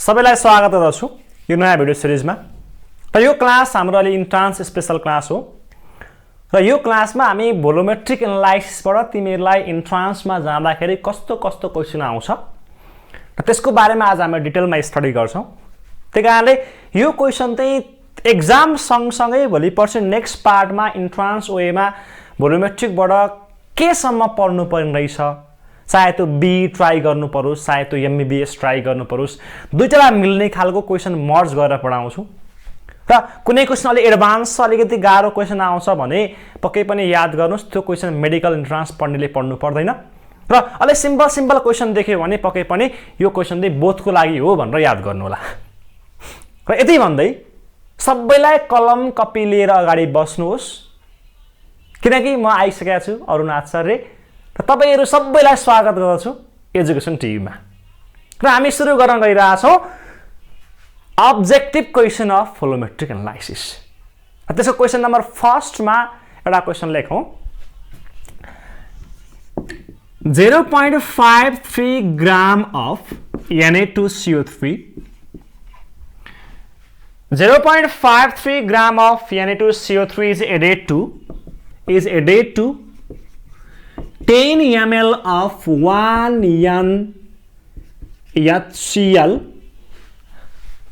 सबैलाई स्वागत गर्छु यो नयाँ भिडियो सिरिजमा। र यो क्लास हाम्रो अलि इन्ट्रान्स स्पेशल क्लास हो र यो क्लासमा हामी भोलोमेट्रिक एनालाइसिसबाट तिमीहरूलाई इन्ट्रान्समा जाँदाखेरि कस्तो कस्तो क्वेशन आउँछ र त्यसको बारेमा आज हामी डिटेलमा स्टडी गर्छौं। त्यही कारणले यो क्वेशन चाहिँ एक्जाम सँगसँगै भोलि पर्सि नेक्स्ट पार्टमा इन्ट्रान्स ओएमा भोलोमेट्रिकबाट केसम्म पढ्नु पर्ने रहेछ, चाहे त्यो बी ट्राई गर्नु परोस् चाहे त्यो एमबीबीएस ट्राई गर्नु परोस्, दुईटालाई मिल्ने खालको क्वेशन मर्ज गरेर पढाउँछु। र कुनै क्वेशन अलि एडभान्स अलिकति गाह्रो क्वेशन आउँछ भने पक्कै पनि याद गर्नुस् त्यो क्वेशन मेडिकल इन्ट्रान्स पढ्नेले पढ्नु पर्दैन र अलि सिम्पल क्वेशन देख्यो भने पक्कै पनि यो क्वेशन चाहिँ बोथको लागि हो भनेर याद गर्नु होला। र यति भन्दै सबैलाई कलम कपी लिएर अगाडि बस्नुहोस् किनकि म आइसकेको छु अरुण आचार्य र तपाईहरु सबैलाई स्वागत गर्छु एजुकेसन टिभीमा। र हामी सुरु गर्न गइरहेछौं objective question of volumetric analysis. त्यसको क्वेशन नम्बर फर्स्ट मा एउटा क्वेशन लेखौं। 0.53 gram of Na2CO3 0.53 gram of Na2CO3 is added to 10 ml of 1 NaHCl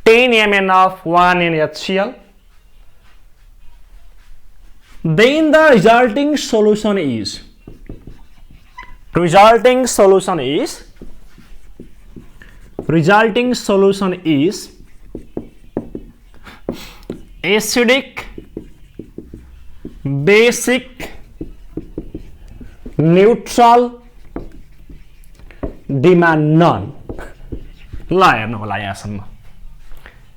10 ml of 1 NaHCl. Then the resulting solution is acidic, basic, neutral, demand none. ल हेर्नु होला यहाँसम्म।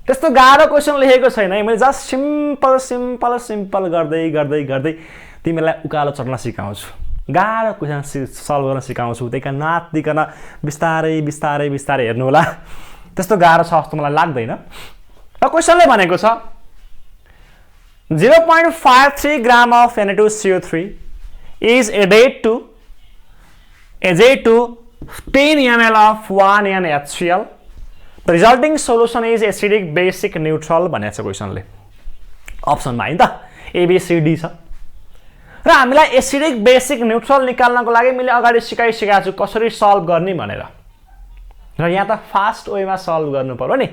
त्यस्तो गाह्रो क्वेशन लेखेको छैन है, मैले जस्ट सिम्पल गर्दै तिमीलाई उकालो चढ्न सिकाउँछु, गाह्रो क्वेशन सल्भ गर्न सिकाउँछु। त्यही कारण नाच्दिकन बिस्तारै हेर्नु होला, त्यस्तो गाह्रो छ जस्तो मलाई लाग्दैन। र क्वेशनले भनेको छ 0.53 gram of Na2CO3 is added to 10 ml of 1 NaHCl. The resulting solution is acidic, basic, neutral भनेको छ क्वेशनले। अप्सनमा हैन त एबीसीडी छ र हामीलाई एसिडिक, बेसिक, न्यूट्रल निकाल्नको लागि मैले अगाडि सिकाइसकेको छु कसरी सल्भ गर्ने भनेर। र यहाँ त फास्ट वेमा सल्भ गर्नु पर्यो नि।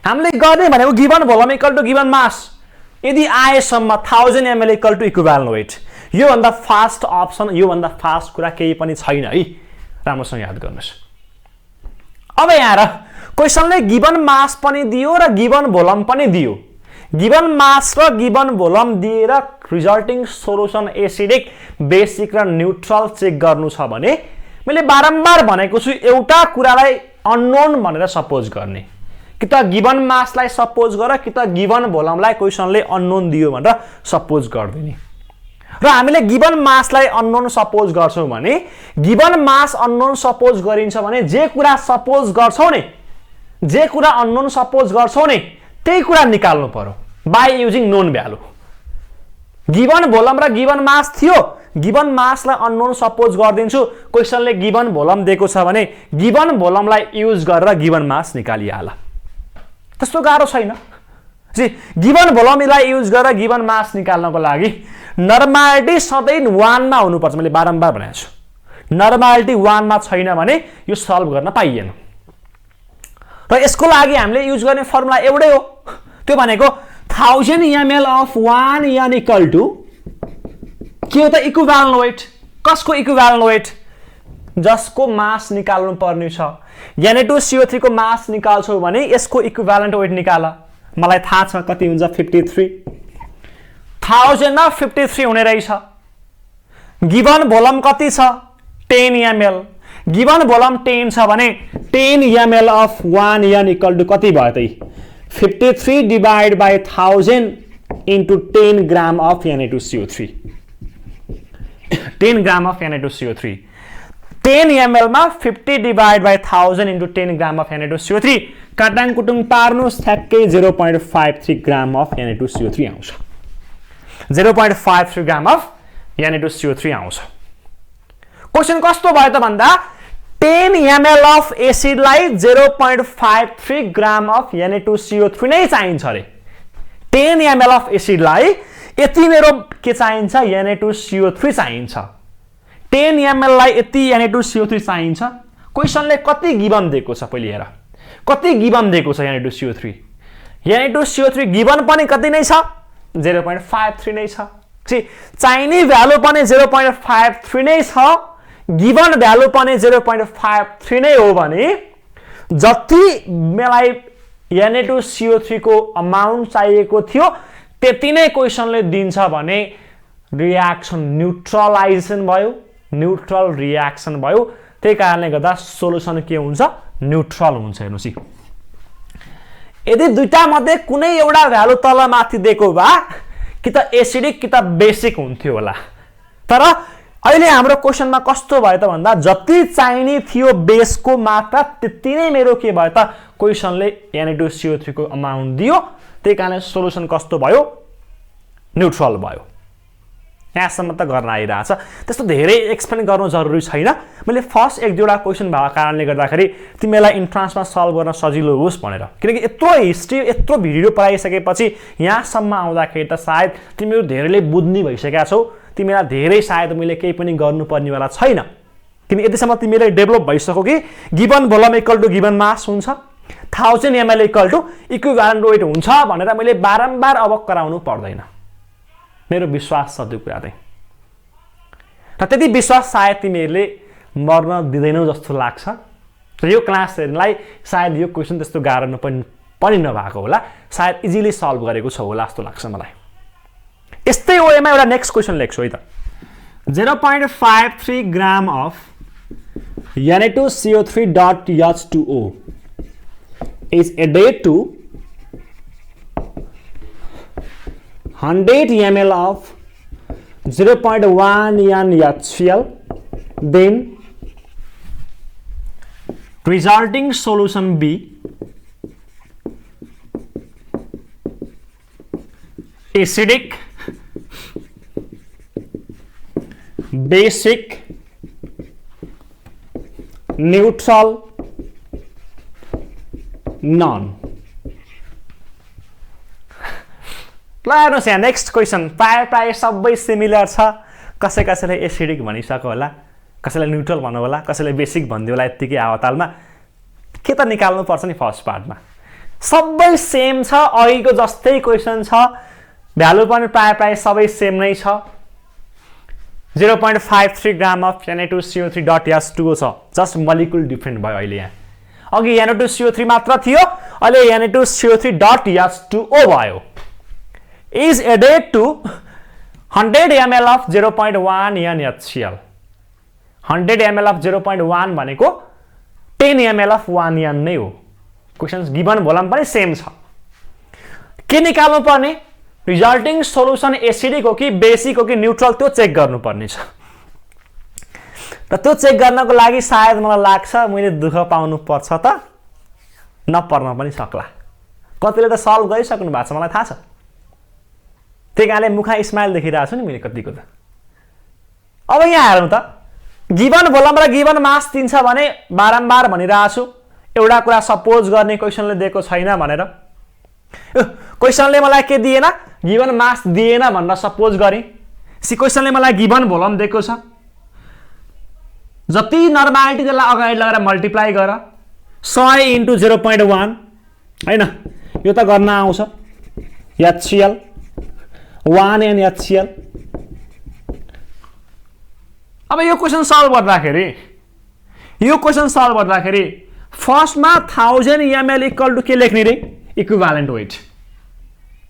हामीले गर्ने भनेको given volume equal to given mass, यदि आएसम्म 1000 ml equal to equivalent weight, यो भन्दा फास्ट अप्सन, यो भन्दा फास्ट कुरा केही पनि छैन है, राम्रोसँग याद गर्नुस्। अब यहाँ र क्वेशनले गिवन मास पनि दियो र गिवन भोल्युम पनि दियो। गिवन मास र गिवन भोल्युम दिएर रिजल्टिङ सोलुसन एसिडिक, बेसिक र न्यूट्रल चेक गर्नु छ भने मैले बारम्बार भनेको छु एउटा कुरालाई अननोन भनेर सपोज गर्ने, कि त गिवन मासलाई सपोज गर कि त गिवन भोल्युमलाई क्वेशनले अननोन दियो भनेर सपोज गर्दिने। र हामीले गिवन मासलाई अननोन सपोज गर्छौं भने गिवन मास अननोन सपोज गरिन्छ भने जे कुरा सपोज गर्छौं नि, जे कुरा अननोन सपोज गर्छौं नि त्यही कुरा निकाल्नु पर्यो by using known value. Given volume र गिवन मास थियो, गिवन मासलाई अननोन सपोज गर्दिन्छु, क्वेशनले गिवन भोल्युम दिएको छ भने गिवन भोल्युमलाई युज गरेर गिवन मास निकालिहाल, त्यस्तो गाह्रो छैन। गिवन भोल्युमलाई युज गरेर गिवन मास निकाल्नको लागि नर्मालिटी सधैँ 1 मा हुनुपर्छ, मैले बारम्बार भनेको छु। नर्मालिटी 1 मा छैन भने यो सल्भ गर्न पाइएन। र यसको लागि हामीले युज गर्ने फर्मुला एउटै हो, त्यो भनेको 1000 ml of 1 N equal to के हो त इक्विभ्यालेन्ट वेट। कसको इक्विभ्यालेन्ट वेट? जसको मास निकाल्नु पर्ने छ। Na2CO3 को मास निकाल्छौ भने यसको इक्विभ्यालेन्ट वेट निकाल। मलाई थाहा छ कति हुन्छ 53। 1000 मा 53 हुने रहेछ। गिवन भोल्युम कति छ 10 ml। गिवन भोल्युम 10 छ भने 10 ml of 1 N equal to कति भयो त 53 divide by 1000 into 10 gram of Na2CO3। 10 gram of Na2CO3 10 ml मा 50 divide by 1000 into 10 gram of Na2CO3 काटाङ कुटुङ पार्नुस् ठ्याक्कै 0.53 ग्राम अफ Na2CO3 आउँछ। 0.53 ग्राम अफ Na2CO3 आउँछ। क्वेशन कस्तो भयो त भन्दा 10 ml अफ एसिडलाई 0.53 ग्राम अफ Na2CO3 नै चाहिन्छ अरे। 10 ml अफ एसिडलाई यति मेरो के चाहिन्छ, Na2CO3 चाहिन्छ। 10 ml लाई यति Na2CO3 चाहिन्छ। क्वेशनले कति गिवन दिएको छ पहिले हेर, कति गिवन दिएको छ Na2CO3। Na2CO3 गिवन पनि कति नै छ, 0.53 नै छ। चाहिने भ्यालु पनि 0.53 नै छ, गिवन भ्यालु पनि 0.53 नै हो भने जति मलाई Na2CO3 को अमाउन्ट चाहिएको थियो त्यति नै क्वेशनले दिन्छ भने रियाक्सन न्यूट्रलाइजेसन भयो, न्यूट्रल रियाक्सन भयो। त्यही कारणले गर्दा सोलुसन के हुन्छ, न्यूट्रल हुन्छ। हेर्नुस् यदि दुईटा मध्ये कुनै एउटा भ्यालु तल माथि दिएको भए कि त एसिडिक कि त बेसिक हुन्थ्यो होला। तर अहिले हाम्रो क्वेशनमा कस्तो भयो त भन्दा जति चाहिने थियो बेसको मात्रा त्यति नै मेरो के भयो त, क्वेशनले Na2CO3 को अमाउन्ट दियो। त्यही कारण सोलुसन कस्तो भयो, न्यूट्रल भयो। यहाँसम्म त गर्न आइरहेछ, त्यस्तो धेरै एक्सप्लेन गर्नु जरुरी छैन। मैले फर्स्ट एक दुईवटा क्वेशन भएको कारणले गर्दाखेरि तिमीलाई इन्ट्रान्समा सल्भ गर्न सजिलो होस् भनेर, किनकि यत्रो हिस्ट्री यत्रो भिडियो पढाइसकेपछि यहाँसम्म आउँदाखेरि त सायद तिमीहरू धेरैले बुझ्ने भइसकेका छौ। तिमीलाई धेरै सायद मैले केही पनि गर्नुपर्नेवाला छैन, किनकि यतिसम्म तिमीलाई डेभलप भइसक्यो कि given volume equal to given mass हुन्छ, 1000 ml equal to equivalent weight हुन्छ भनेर मैले बारम्बार अब कराउनु पर्दैन। मेरो विश्वास छ त्यो कुरा चाहिँ, र त्यति विश्वास सायद तिमीहरूले मर्न दिँदैनौ जस्तो लाग्छ। र यो क्लास हेर्नलाई सायद यो क्वेसन त्यस्तो गाह्रो पनि नभएको होला, सायद इजिली सल्भ गरेको छ होला जस्तो लाग्छ मलाई। यस्तै वेमा एउटा नेक्स्ट क्वेसन लेख्छु है त। 0.53 gram of Na2CO3.H2O is added to 100 ml of 0.1 NaCl, then resulting solution B acidic, basic, neutral, none. हेर्नुहोस् यहाँ नेक्स्ट क्वेसन प्राय सबै सिमिलर छ। कसैले एसिडिक भनिसक्यो होला, कसैले न्यूट्रल भन्नु होला, कसैले बेसिक भनिदियो होला। यत्तिकै आवतालमा के त निकाल्नु पर्छ नि, फर्स्ट पार्टमा सबै सेम छ, अघिको जस्तै क्वेसन छ, भ्यालु पनि प्राय सबै सेम नै छ। 0.53 ग्राम अफ Na2CO3.H2O छ, जस्ट मोलिकुल डिफरेन्ट भयो। अहिले यहाँ अघि Na2CO3 मात्र थियो, अहिले Na2CO3.H2O भयो। is added to 100 ml of 0.1 NaCl. 100 ml of 0.1 भनेको 10 ml of 1 N नै हो। क्वेशन्स गिवन भोल्युम पनि सेम छ। के निकाल्नु पर्ने, रिजल्टिङ सोलुसन एसिडिक हो कि बेसिक हो कि न्यूट्रल, त्यो चेक गर्नुपर्ने छ। र त्यो चेक गर्नको लागि सायद मलाई लाग्छ मैले दुःख पाउनु पर्छ त, नपर्न पनि सक्ला। कतिले त सल्भ गरिसक्नु भएको छ, मलाई थाहा छ। त्यही कारणले मुखा स्माइल देखिरहेको छु नि मैले कतिको त। अब यहाँ हेरौँ त, गिवन भोल्युम र गिवन मास दिन्छ भने बारम्बार भनिरहेको छु, एउटा कुरा सपोज गर्ने क्वेशनले दिएको छैन भनेर। क्वेशनले मलाई के दिएन, गिवन मास दिएन भनेर सपोज गरेँ। क्वेशनले मलाई गिवन भोल्युम दिएको छ, जति नर्मालिटी त्यसलाई अगाडि लगाएर मल्टिप्लाई गर 100 इन्टु 0.1 हैन, यो त गर्न आउँछ। HCl 1 NaCl। अब यो क्वेशन सल्भ गर्दाखेरि फर्स्टमा 1000 ml इक्वल टु के लेख्ने रे, इक्विभ्यालेन्ट वेट।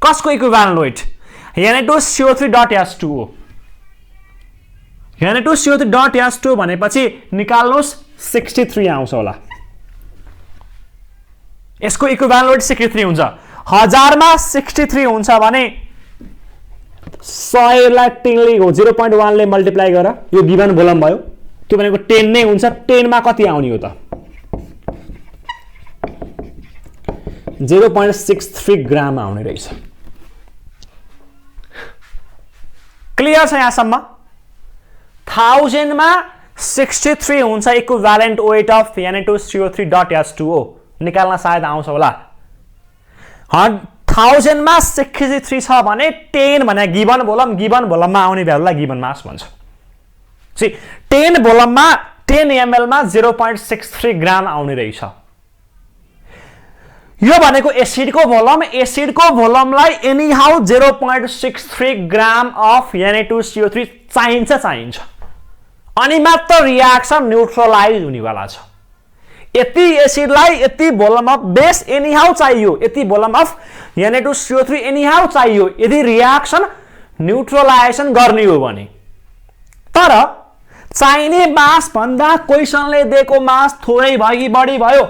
कसको इक्विभ्यालेन्ट वेट, Na2CO3.H2O। Na2CO3.H2O भनेपछि निकाल्नुहोस् 63 आउँछ होला। यसको इक्विभ्यालेन्ट वेट 63 हुन्छ। 1000 मा 63 हुन्छ भने 100 लाई 0.1 ले मल्टिप्लाई गर, यो गिवन भोल्युम भयो। त्यो भनेको 10 नै हुन्छ। 10 मा कति आउने हो त, 0.63 ग्राम आउने रहेछ। क्लियर छ यहाँसम्म? 1000 मा 63 हुन्छ इक्विभ्यालेन्ट वेट अफ Na2CO3.H2O निकाल्न सायद आउँछ होला 1000 मा 63 छ भने 10 भने गिवन भोलममा आउने भ्यालुलाई गिवन मास भन्छ 10 भोलममा 10 ml मा 0.63 ग्राम आउने रहेछ यो भनेको एसिडको भोलमलाई anyhow 0.63 gram of Na2CO3 चाहिन्छ अनि मात्र रियाक्सन न्यूट्रलाइज हुनेवाला छ यति एसिडलाई यति भोलम अफ बेस एनी हाउ चाहियो यति भोलम अफ Na2CO3 एनी हाउ चाहियो यदि रियाक्सन न्यूट्रलाइजेसन गर्ने हो भने तर चाहिने मास भन्दा क्वेशनले दिएको मास थोरै भयो कि बढी भयो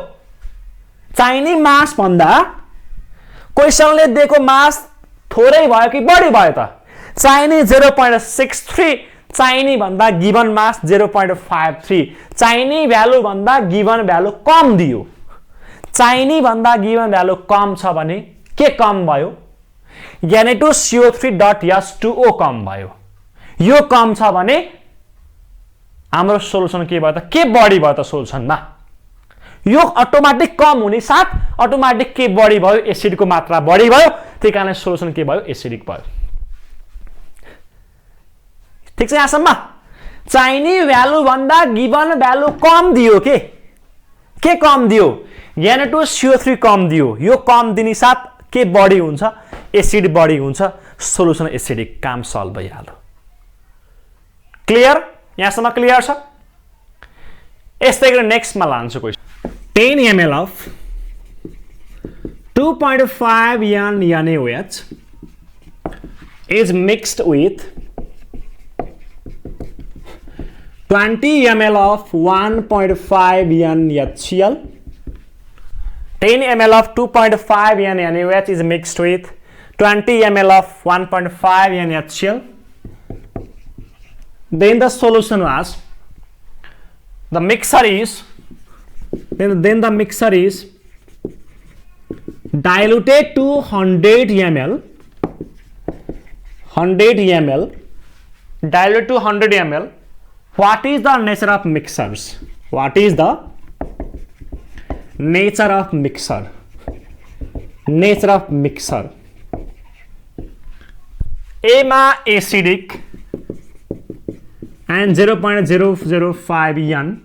चाहिने मास भन्दा क्वेशनले दिएको मास थोरै भयो कि बढी भयो त चाहिने 0.63 चाहिने भन्दा गिवन मास 0.53 चाहिने भ्यालु भन्दा गिवन भ्यालु कम दियो चाहिने भन्दा गिवन भ्यालु कम छ भने के कम भयो Na2CO3.H2O कम भयो यो कम छ भने हाम्रो सोलुसन के भयो त के बढी भयो त सोलुसनमा यो अटोमेटिक कम हुने साथ अटोमेटिक के बढी भयो एसिडको मात्रा बढी भयो त्यही कारण सोलुसन के भयो एसिडिक भयो ठीक छ यहाँसम्म चाहिने भ्यालु भन्दा गिवन भ्यालु कम दियो के कम दियो Na2CO3 कम दियो यो कम दिने साथ के बढी हुन्छ एसिड बढी हुन्छ सोलुसन एसिडिक काम सल्भ भइहाल्यो क्लियर यहाँसम्म क्लियर छ यस्तै गरी नेक्स्टमा लान्छु question 10 ml of 2.5 NaOH is mixed with 20 ml of 1.5 NaHCl 10 ml of 2.5 NaOH is mixed with 20 ml of 1.5 NaHCl then the solution was the mixture is then the mixture is diluted to 100 ml diluted to 100 ml what is the nature of mixers what is the nature of mixer A मा acidic and 0.005 N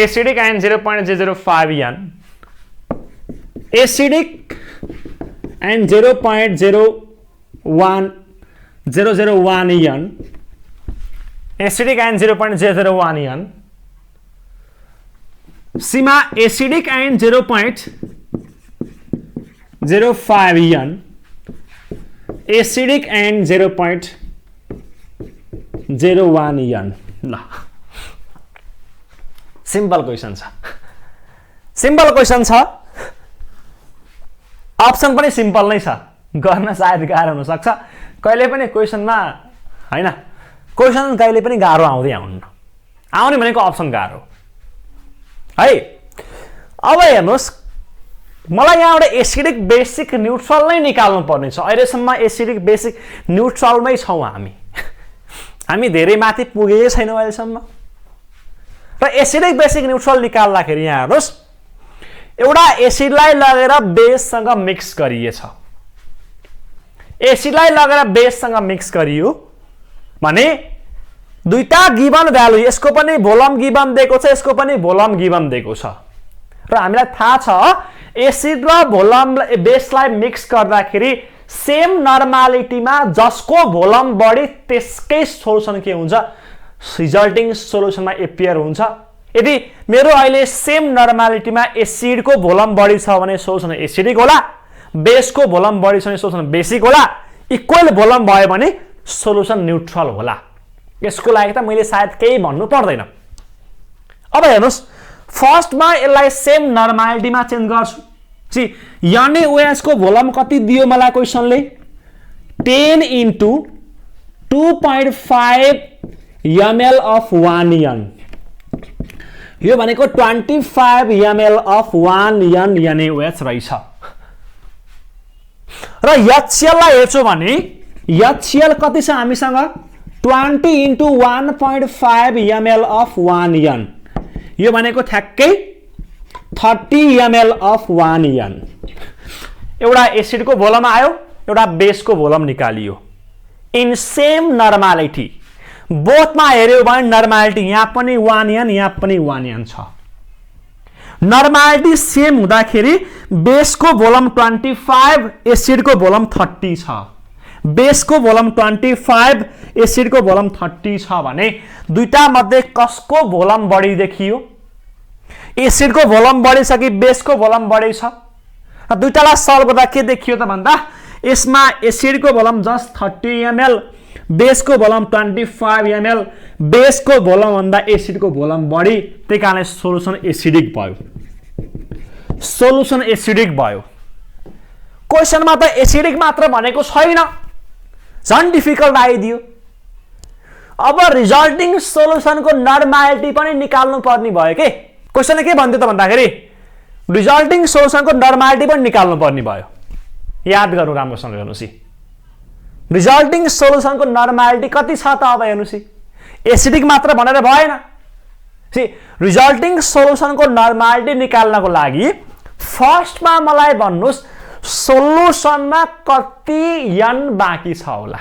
acidic and 0.005 N acidic and 0.001 N acidic and 0.001 N C मा acidic and 0.05 N acidic and 0.01 N ल simple question छ option पनि simple नै छ गर्न सायद गाह्रो हुन सक्छ कहिले पनि क्वेशनमा हैन क्वेशन कहिले पनि गाह्रो आउँदैन आउने भनेको अप्सन गाह्रो है अब हेर्नुस् मलाई यहाँबाट एसिडिक बेसिक न्यूट्रल नै निकाल्नु पर्ने छ अहिलेसम्म एसिडिक बेसिक न्यूट्रलमै छौं हामी धेरै माथि पुगेकै छैनौं अहिलेसम्म र एसिडिक बेसिक न्यूट्रल निकाल्दाखेरि यहाँ हेर्नुस् एउटा एसिडलाई लगेर बेससँग मिक्स गरिएछ एसिडलाई लगेर बेससँग मिक्स गरियो भने दुईटा गिवन भ्यालु यसको पनि भोलम गिवन दिएको छ यसको पनि भोलम गिवन दिएको छ र हामीलाई थाहा छ एसिड र भोलम बेसलाई मिक्स गर्दाखेरि सेम नर्मालिटीमा जसको भोलम बढी त्यसकै सोलुसन के हुन्छ रिजल्टिङ सोलुसनमा एपियर हुन्छ यदि मेरो अहिले सेम नर्मालिटीमा एसिडको भोलम बढी छ भने सोलुसन एसिडिक होला बेसको भोलम बढी छ भने सोलुसन बेसिक होला इक्वल भोलम भयो भने सोलुसन न्यूट्रल होला यसको लागि त मैले सायद केही भन्नु पर्दैन अब हेर्नुस् फर्स्टमा यसलाई सेम नर्मालिटीमा चेन्ज गर्छु सी NaOH को भोलम कति दियो मलाई क्वेशनले 10 into 2.5 ml of 1 N यो भनेको 25 ml of 1 N NaOH रहेछ र HCl लाई हेर्छु भने HCl कति छ हामीसँग 20 into 1.5 ml of 1 n यो भनेको ठ्याक्कै 30 ml of 1 n एउटा एसिडको भोलम आयो एउटा बेसको भोलम निकालियो इन सेम नर्मालिटी बोथमा हेर्यो भने नर्मालिटी यहाँ पनि 1 n यहाँ पनि 1 n छ नर्मालिटी सेम हुँदाखेरि बेसको भोलम 25 एसिडको भोलम 30 छ बेसको भोलम 25 एसिडको भोलम 30 छ भने दुईटा मध्ये कसको भोलम बढी देखियो एसिडको भोलम बढी छ कि बेसको भोलम बढी छ दुईटालाई सल्भ गर्दा के देखियो त भन्दा यसमा एसिडको भोलम जस्ट 30 ml बेसको भोलम 25 ml बेसको भोलम भन्दा एसिडको भोलम बढी त्यही कारणले सोलुसन एसिडिक भयो सोलुसन एसिडिक भयो क्वेशनमा त एसिडिक मात्र भनेको छैन झन् डिफिकल्ट आइदियो अब रिजल्टिङ सोलुसनको नर्मालिटी पनि निकाल्नु पर्ने भयो के क्वेशनले के भन्थ्यो त भन्दाखेरि रिजल्टिङ सोलुसनको नर्मालिटी पनि निकाल्नु पर्ने भयो याद गर्नु राम्रोसँग हेर्नुस् रिजल्टिङ सोलुसनको नर्मालिटी कति छ त अब हेर्नुस् एसिडिक मात्र भनेर भएन रिजल्टिङ सोलुसनको नर्मालिटी निकाल्नको लागि फर्स्टमा मलाई भन्नुस् सोलुसनमा कति n बाँकी छ होला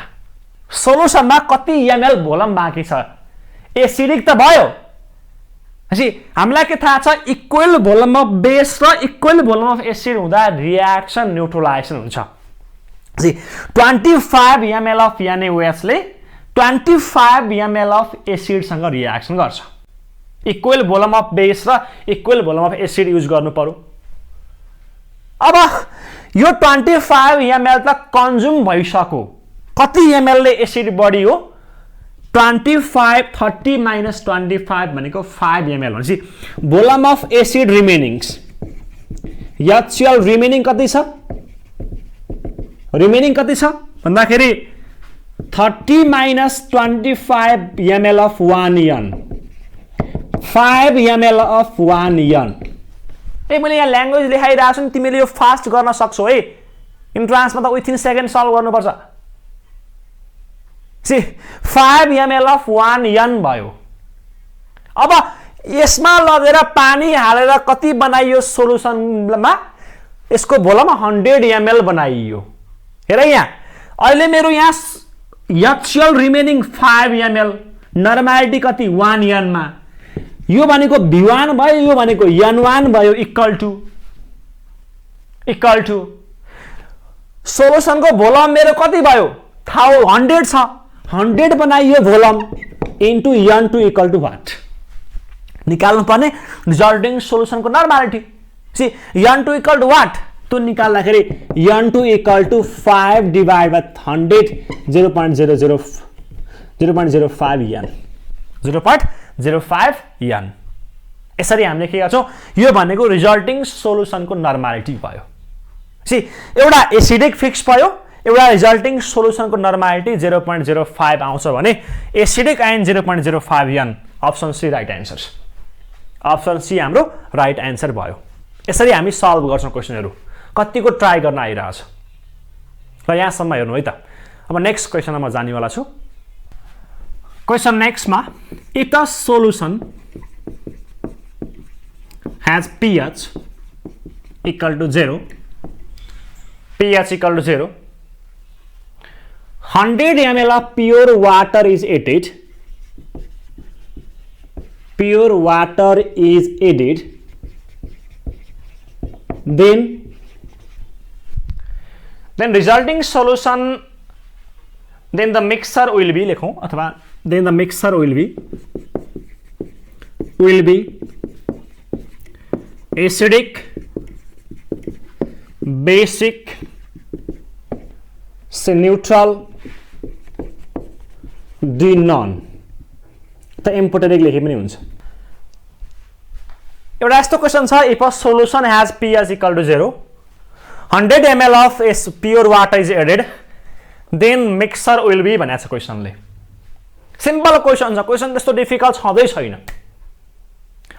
सोलुसनमा कति ml भोलम बाँकी छ एसिडिक त भयो हामीलाई के थाहा छ इक्वल भोलम अफ बेस र इक्वल भोलम अफ एसिड हुँदा रिएक्सन न्यूट्रलाइजेसन हुन्छ 25 ml अफ NaOH ले 25 ml अफ एसिड सँग रिएक्सन गर्छ इक्वल भोलम अफ बेस र इक्वल भोलम अफ एसिड युज गर्नु पर्यो अब यो 25 ml त कन्ज्युम भइसक्यो कति ml ले एसिड बढी हो 25 30 minus 25 भनेको 5 ml भनेपछि भोलम अफ एसिड रिमेनिङ्स HCl रिमेनिङ कति छ रिमेनिङ कति छ भन्दाखेरि 30 minus 25 ml of 1 n 5 ml of 1 n मैले यहाँ ल्याङ्ग्वेज लेखाइरहेको छु नि तिमीले यो फास्ट गर्न सक्छौ है इन्ट्रान्समा त विथिन सेकेन्ड सल्भ गर्नुपर्छ 5 ml of 1 n भयो अब यसमा लगेर पानी हालेर कति बनाइयो सोलुसनमा यसको भोलम 100 ml बनाइयो हेर यहाँ अहिले मेरो यहाँ HCl रिमेनिङ 5 ml नर्मालिटी कति 1 n मा यो भनेको V1 भयो यो भनेको N1 भयो इक्वल टु सोलुसनको भोलम मेरो कति भयो 100 छ 100 बनाइयो volume into N2 equal to what निकाल्नु पर्ने रिजल्टिङ सोलुसनको normality N2 equal to what त्यो निकाल्दाखेरि N2 equal to 5 divide by 100 0.05 n 0.05 n यसरी हामीले के गर्छौं यो भनेको रिजल्टिङ सोलुसनको नर्मालिटी भयो एउटा एसिडिक फिक्स भयो एउटा रिजल्टिङ सोलुसनको नर्मालिटी 0.05 आउँछ भने acidic ion 0.05 n option C right answer option C हाम्रो राइट आन्सर भयो यसरी हामी सल्भ गर्छौं क्वेशनहरु कतिको ट्राई गर्न आइराछ र यहाँसम्म हेर्नु है त अब नेक्स्ट क्वेशनमा म जानेवाला छु क्वेशन नेक्स्ट मा if the solution has pH equal to 0 pH equal to 0 100 ml of pure water is added then resulting solution then the mixture will be लेखौं अथवा then the mixture will be acidic basic neutral non त important लेखे पनि हुन्छ एउटा यस्तो question छ if a solution has pH equal to 0 100 ml of pure water is added then mixture will be भनेको छ क्वेशनले सिम्पल क्वेशन छ क्वेशन त्यस्तो डिफिकल्ट छँदै छैन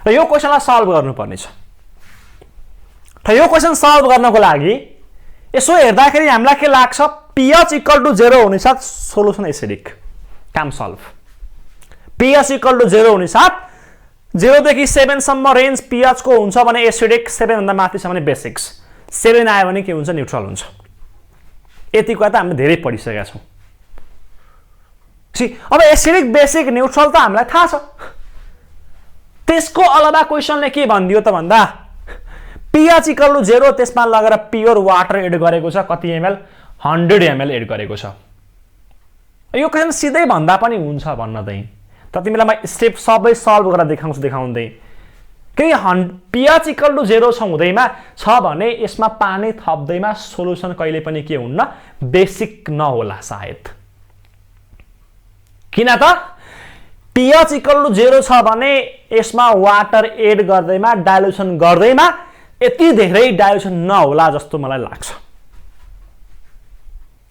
र यो क्वेशनलाई सल्भ गर्नुपर्ने छ र यो क्वेशन सल्भ गर्नको लागि यसो हेर्दाखेरि हामीलाई के लाग्छ pH equal to 0 हुनेसाथ सोलुसन एसिडिक काम सल्भ। pH इक्वल टु 0 हुने साथ 0 देखि 7 सम्म रेन्ज pH को हुन्छ भने एसिडिक, 7 भन्दा माथि छ भने बेसिक्स, 7 आयो भने के हुन्छ न्यूट्रल हुन्छ। यति कुरा त हामीले धेरै पढिसकेका छौं। अब एसिडिक, बेसिक, न्यूट्रल त हामीलाई थाहा छ। त्यसको अलावा क्वेशनले के भनिदियो त भन्दा pH इक्वल टु 0 त्यसमा लगेर प्योर वाटर एड गरेको छ, कति ml 100 ml एड गरेको छ। यो क्वेशन सिधै भन्दा पनि हुन्छ भन्न चाहिँ, तर तिमीलाई म स्टेप सबै सल्भ गरेर देखाउँछु देखाउँदै। किन pH इक्वल टु 0 छ हुँदैमा छ भने यसमा पानी थप्दैमा सोलुसन कहिले पनि के हुन्न बेसिक नहोला सायद। किन त pH इक्वल टु 0 छ भने यसमा वाटर एड गर्दैमा डाइल्युसन गर्दैमा यति धेरै डाइल्युसन नहोला जस्तो मलाई लाग्छ।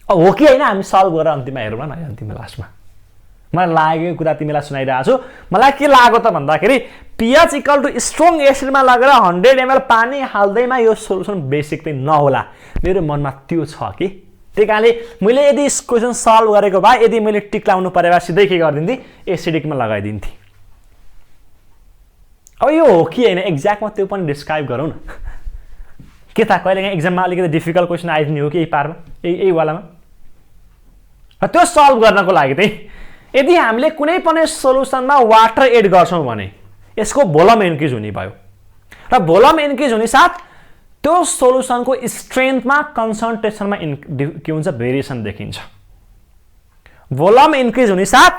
हो कि हैन हामी सल्भ गरेर अन्तिममा हेरौँ न, अन्तिममा लास्टमा मलाई लागेको कुरा तिमीलाई सुनाइरहेको छु। मलाई के लाग्यो त भन्दाखेरि pH इक्वल टु स्ट्रङ एसिडमा लगेर 100 ml पानी हाल्दैमा यो सोलुसन बेसिक चाहिँ नहोला, मेरो मनमा त्यो छ कि। त्यही कारणले मैले यदि क्वेशन सल्भ गरेको भए यदि मैले टिक लाउनु परे भए सिधै के गरिदिन्थेँ एसिडिकमा लगाइदिन्थेँ। अब यो हो कि हैन एक्ज्याक्टमा त्यो पनि डिस्क्राइब गरौँ न। के थाहा कहिलेकाहीँ एक्जाममा अलिकति डिफिकल्ट क्वेशन आइदिने हो कि यही पारमा यही वालामा। त्यो सल्भ गर्नको लागि चाहिँ यदि हामीले कुनै पनि सोलुसनमा वाटर एड गर्छौं भने यसको भोल्युम इन्क्रिज हुने भयो र भोल्युम इन्क्रिज हुने साथ त्यो सोलुसनको स्ट्रेन्थमा कन्सन्ट्रेसनमा के हुन्छ भेरिएसन देखिन्छ। भोल्युम इन्क्रिज हुने साथ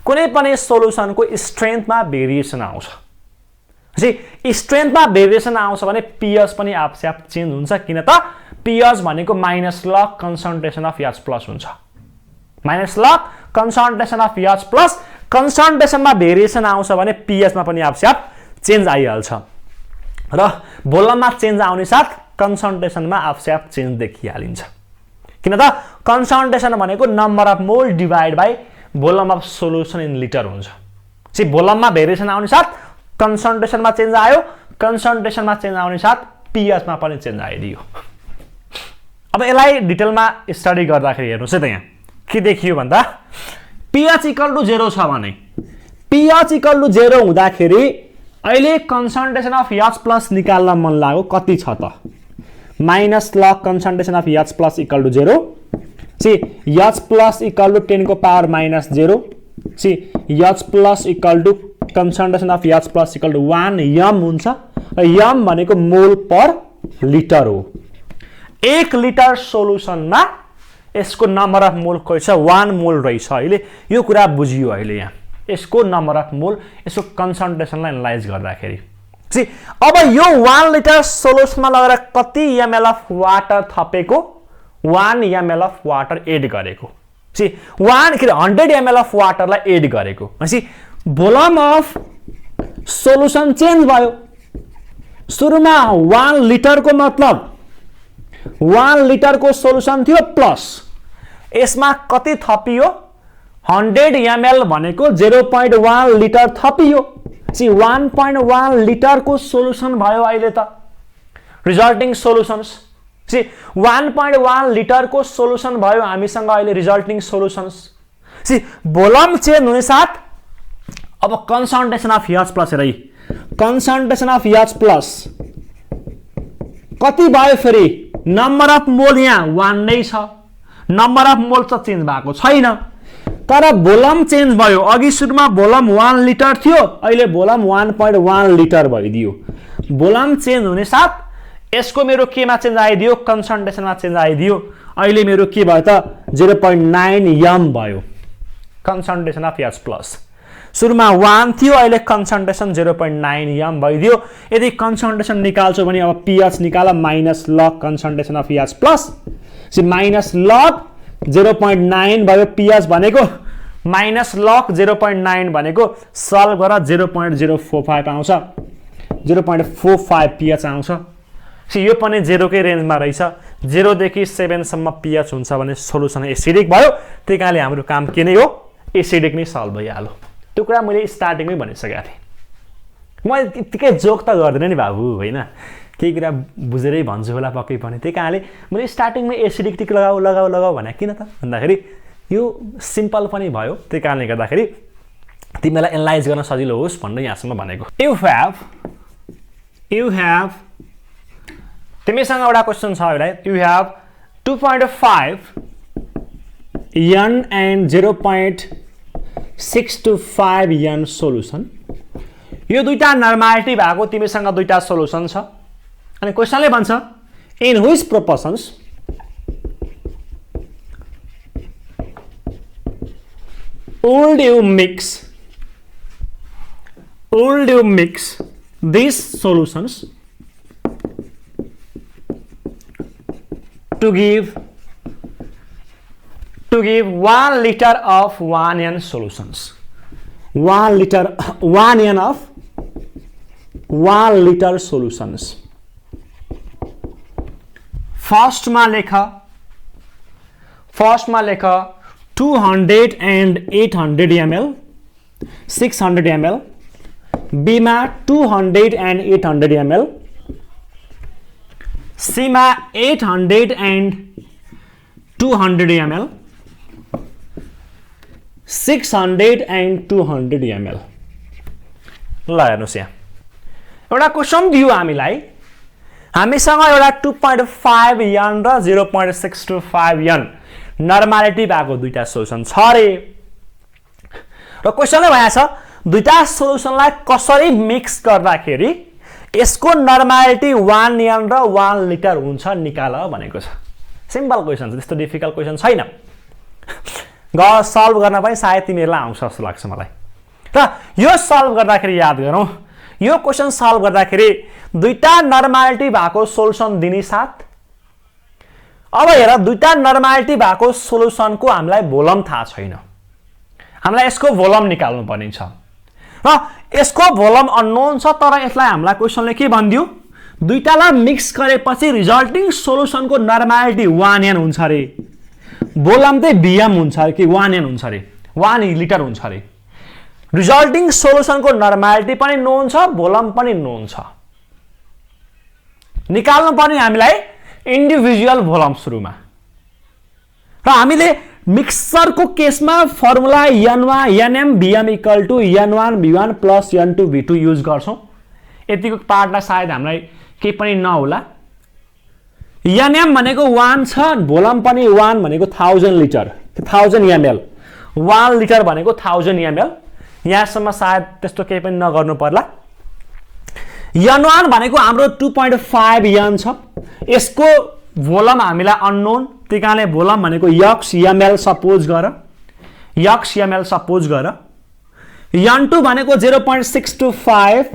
कुनै पनि सोलुसनको स्ट्रेन्थमा भेरिएसन आउँछ। स्ट्रेन्थमा भेरिएसन आउँछ भने pH पनि आफै चेन्ज हुन्छ। किन त pH भनेको minus log concentration of H plus हुन्छ। Minus log concentration of H plus कन्सन्ट्रेसनमा भेरिएसन आउँछ भने pH मा पनि आफै चेन्ज आइहाल्छ र भोल्युममा चेन्ज आउने साथ कन्सन्ट्रेसनमा आफै चेन्ज देखिहालिन्छ। किन त कन्सन्ट्रेसन भनेको number of mole divide by volume of solution in liter हुन्छ। भोल्युममा भेरिएसन आउने साथ कन्सन्ट्रेसनमा चेन्ज आयो, कन्सन्ट्रेसनमा चेन्ज आउने साथ pH मा पनि चेन्ज आइदियो। अब यसलाई डिटेलमा स्टडी गर्दाखेरि हेर्नुस् है त यहाँ के देखियो भन्दा pH इक्वल टु 0 छ भने pH इक्वल टु 0 हुँदाखेरि अहिले कन्सन्ट्रेसन अफ H प्लस निकाल्न मन लाग्यो कति छ त minus log concentration of H plus equal to 0 H plus equal to 10 को power minus 0 H plus equal to concentration of H plus equal to 1 m हुन्छ र m भनेको मोल पर लिटर हो। 1 लिटर सोलुसनमा यसको नम्बर अफ मोल कति छ 1 मोल रहेछ। अहिले यो कुरा बुझियो। अहिले यहाँ यसको नम्बर अफ मोल यसको कन्सन्ट्रेसनलाई एनालाइज गर्दाखेरि अब यो 1 लिटर सोलुसनमा लगेर कति ml अफ वाटर थपेको 1 ml अफ वाटर एड गरेको 100 ml अफ वाटरलाई एड गरेको भोल्युम अफ सोलुसन चेन्ज भयो। सुरुमा 1 लिटरको मतलब 1 लिटरको सोलुसन थियो प्लस यसमा कति थपियो 100 ml भनेको 0.1 लिटर थपियो 1.1 लिटरको सोलुसन भयो। अहिले त रिजल्टिङ सोलुसन्स 1.1 लिटरको सोलुसन भयो हामीसँग अहिले रिजल्टिङ सोलुसन्स। भोल्युम चेन्ज हुने साथ अब कन्सन्ट्रेसन अफ H प्लस हेर कन्सन्ट्रेसन अफ H प्लस कति भयो फेरि नम्बर अफ मोल यहाँ 1 नै छ, नम्बर अफ मोल त चेन्ज भएको छैन तर भोल्युम चेन्ज भयो। अघि सुरुमा भोल्युम 1 लिटर थियो अहिले भोल्युम 1.1 लिटर भइदियो। भोल्युम चेन्ज हुने साथ यसको मेरो केमा चेन्ज आइदियो कन्सन्ट्रेसनमा चेन्ज आइदियो। अहिले मेरो के भयो त 0.9 m भयो कन्सन्ट्रेसन अफ H प्लस। सुरुमा 1 थियो अहिले कन्सन्ट्रेसन 0.9 m भइदियो। यदि कन्सन्ट्रेसन निकाल्छौ भने अब pH निकाल minus log concentration of H plus minus log 0.9 भयो pH भनेको माइनस लग 0.9 भनेको सल्भ गरेर 0.045 आउँछ 0.45 pH आउँछ। यो पनि 0 कै रेन्जमा रहेछ। 0 देखि 7 सम्म pH हुन्छ भने सोलुसन एसिडिक भयो। त्यही कारणले हाम्रो काम के नै हो एसिडिक नै सल्भ भइहाल्यो। त्यो कुरा मैले स्टार्टिङमै भनिसकेको थिएँ। म यतिकै जोक त गर्दैन नि बाबु होइन, केही कुरा बुझेरै भन्छु होला पक्कै पनि। त्यही कारणले मैले स्टार्टिङमै एसिडिक टिक लगाऊ लगाऊ लगाऊ भने किन त भन्दाखेरि यो सिम्पल पनि भयो, त्यही कारणले गर्दाखेरि तिमीलाई एनालाइज गर्न सजिलो होस् भनेर यहाँसम्म भनेको। यु हेभ तिमीसँग एउटा क्वेसन छ एउटा, you have 2.5 n and 0.625 n solution. यो दुईटा नर्मालिटी भएको तिमीसँग दुईटा सोलुसन छ अनि क्वेसनले भन्छ in which proportions would you mix these solutions to give 1 liter of 1n solutions. 1 liter 1n of 1 liter solutions. First ma lekha 200 and 800 ml 600 ml, B मा 200 and 800 ml, C मा 800 and 200 ml, 600 and 200 ml. ल हेर्नुस् यहाँ एउटा question दियो हामीलाई, हामीसँग एउटा 2.5 n र 0.625 n नर्मालिटी भएको दुईटा सोलुसन छ रे र क्वेसनले भनेको छ दुईटा सोलुसनलाई कसरी मिक्स गर्दाखेरि यसको नर्मालिटी 1 n र 1 लिटर हुन्छ निकाल भनेको छ। सिम्पल क्वेसन छ, त्यस्तो डिफिकल्ट क्वेसन छैन। सल्भ गर्न पनि सायद तिमीहरूलाई आउँछ जस्तो लाग्छ मलाई। र यो सल्भ गर्दाखेरि याद गरौँ, यो क्वेसन सल्भ गर्दाखेरि दुईटा नर्मालिटी भएको सोलुसन दिने साथ अब हेर दुईटा नर्मालिटी भएको सोलुसनको हामीलाई भोलम थाहा छैन, हामीलाई यसको भोलम निकाल्नु पर्ने छ र यसको भोलम अननोन छ। तर यसलाई हामीलाई क्वेसनले के भनिदियो, दुईटालाई मिक्स गरेपछि रिजल्टिङ सोलुसनको नर्मालिटी 1n हुन्छ रे, भोलम चाहिँ Vm हुन्छ रे कि 1n हुन्छ रे, 1 लिटर हुन्छ रे। रिजल्टिङ सोलुसनको नर्मालिटी पनि नोन छ, भोलम पनि नोन छ। निकाल्नु पर्ने हामीलाई इन्डिभिजुअल भोलम सुरुमा र हामीले मिक्सरको केसमा formula nm Vm equal to n1 v1 plus n2 v2 use गर्छौं। यतिको पार्टलाई सायद हामीलाई केही पनि नहोला। nm भनेको 1 छ, भोलम पनि 1 भनेको 1000 लिटर 1000 ml, 1 लिटर भनेको 1000 ml। यहाँसम्म सायद त्यस्तो केही पनि नगर्नु पर्ला। n1 भनेको हाम्रो 2.5 n छ, यसको भोलम हामीलाई अननोन, त्यही कारणले भोलम भनेको यक्स ml सपोज गर, यक्स ml सपोज गर। n2 भनेको 0.625।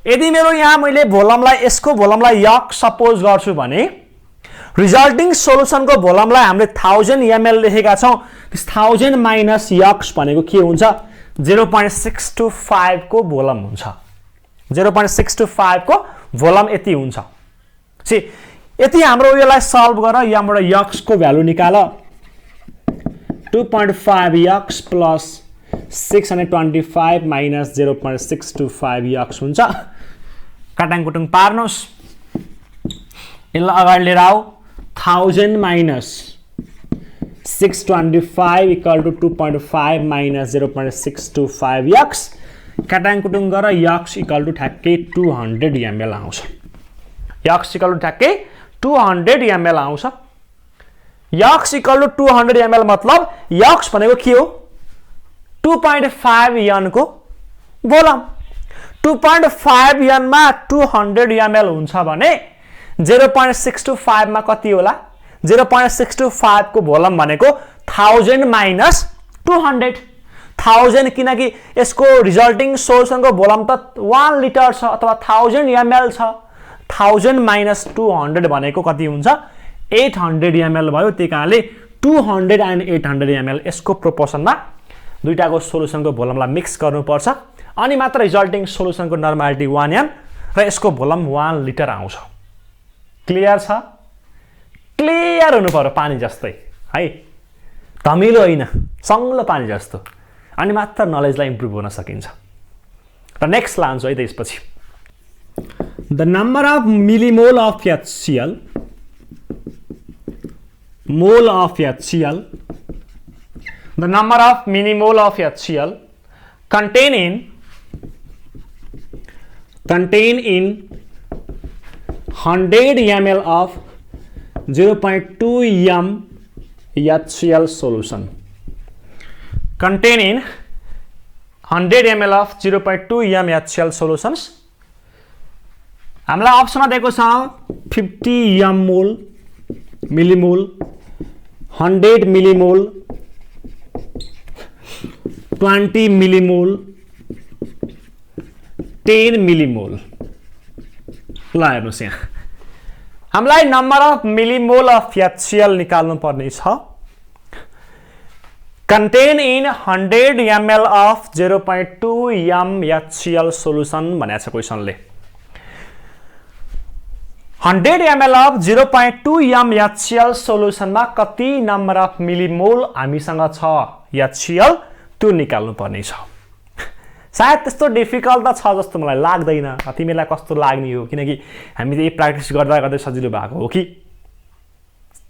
यदि मेरो यहाँ मैले भोलमलाई यसको भोलमलाई यक्स सपोज गर्छु भने रिजल्टिङ सोलुसनको भोलमलाई हामीले 1000 ml लेखेका छौं, 1000 माइनस यक्स भनेको के हुन्छ 0.625 को भोलम हुन्छ। 0.625 को भोलम यति हुन्छ। यति हाम्रो यसलाई सल्भ गर, यहाँबाट यक्स को भ्यालु निकाल। 2.5 यक्स प्लस 625 माइनस 0.625 यक्स हुन्छ। काटाङकुटुङ पार्नुस्, यसलाई अगाडि लिएर आऊ। 1000 minus 625 equal to 2.5 minus 0.625 x. काटाङकुटुङ गर, यक्स इक्वल टु ठ्याक्कै 200 ml आउँछ। यक्स इक्वल टु ठ्याक्कै 200 ml आउँछ। यक्स इक्वल टु 200 ml मतलब यक्स भनेको के हो 2.5 n को भोलम। 2.5 n मा 200 ml हुन्छ भने 0.625 मा कति होला 0.625 को भोलम भनेको 1000 माइनस 200। 1000 किनकि यसको रिजल्टिङ सोलुसनको भोलम त 1 लिटर छ अथवा 1000 ml छ। 1000 माइनस 200 भनेको कति हुन्छ 800 ml भयो। त्यही कारणले 200 and 800 ml यसको प्रोपोर्सनमा दुईटाको सोलुसनको भोलमलाई मिक्स गर्नुपर्छ, अनि मात्र रिजल्टिङ सोलुसनको नर्मालिटी 1n र यसको भोलम 1 लिटर आउँछ। क्लियर छ? क्लियर हुनु पर्यो पानी जस्तै है, धमिलो होइन, सङ्लो पानी जस्तो, अनि मात्र नलेजलाई इम्प्रुभ हुन सकिन्छ। र नेक्स्ट लान्छु है त्यसपछि। The number of millimole of HCl, mole of HCl the number of millimole of HCl contained in 100 ml of 0.2 m HCl solution. Containing 100 ml of 0.2 m HCl solutions. हामीलाई अप्सनमा दिएको छ 50 mmol millimole, 100 millimole, 20 millimole, 10 millimole. ल हेर्नुस् यहाँ हामीलाई number of millimole of HCl निकाल्नु पर्ने छ contain in 100 ml of 0.2 m HCl solution भनेको छ क्वेशनले 100 ml of 0.2 m HCl solution मा कति नम्बर अफ मिलिमोल हामीसँग छ HCl त्यो निकाल्नु पर्ने छ सायद त्यस्तो डिफिकल्ट त छ जस्तो मलाई लाग्दैन तिमीलाई कस्तो लाग्ने हो किनकि हामी यही प्र्याक्टिस गर्दा गर्दै सजिलो भएको हो कि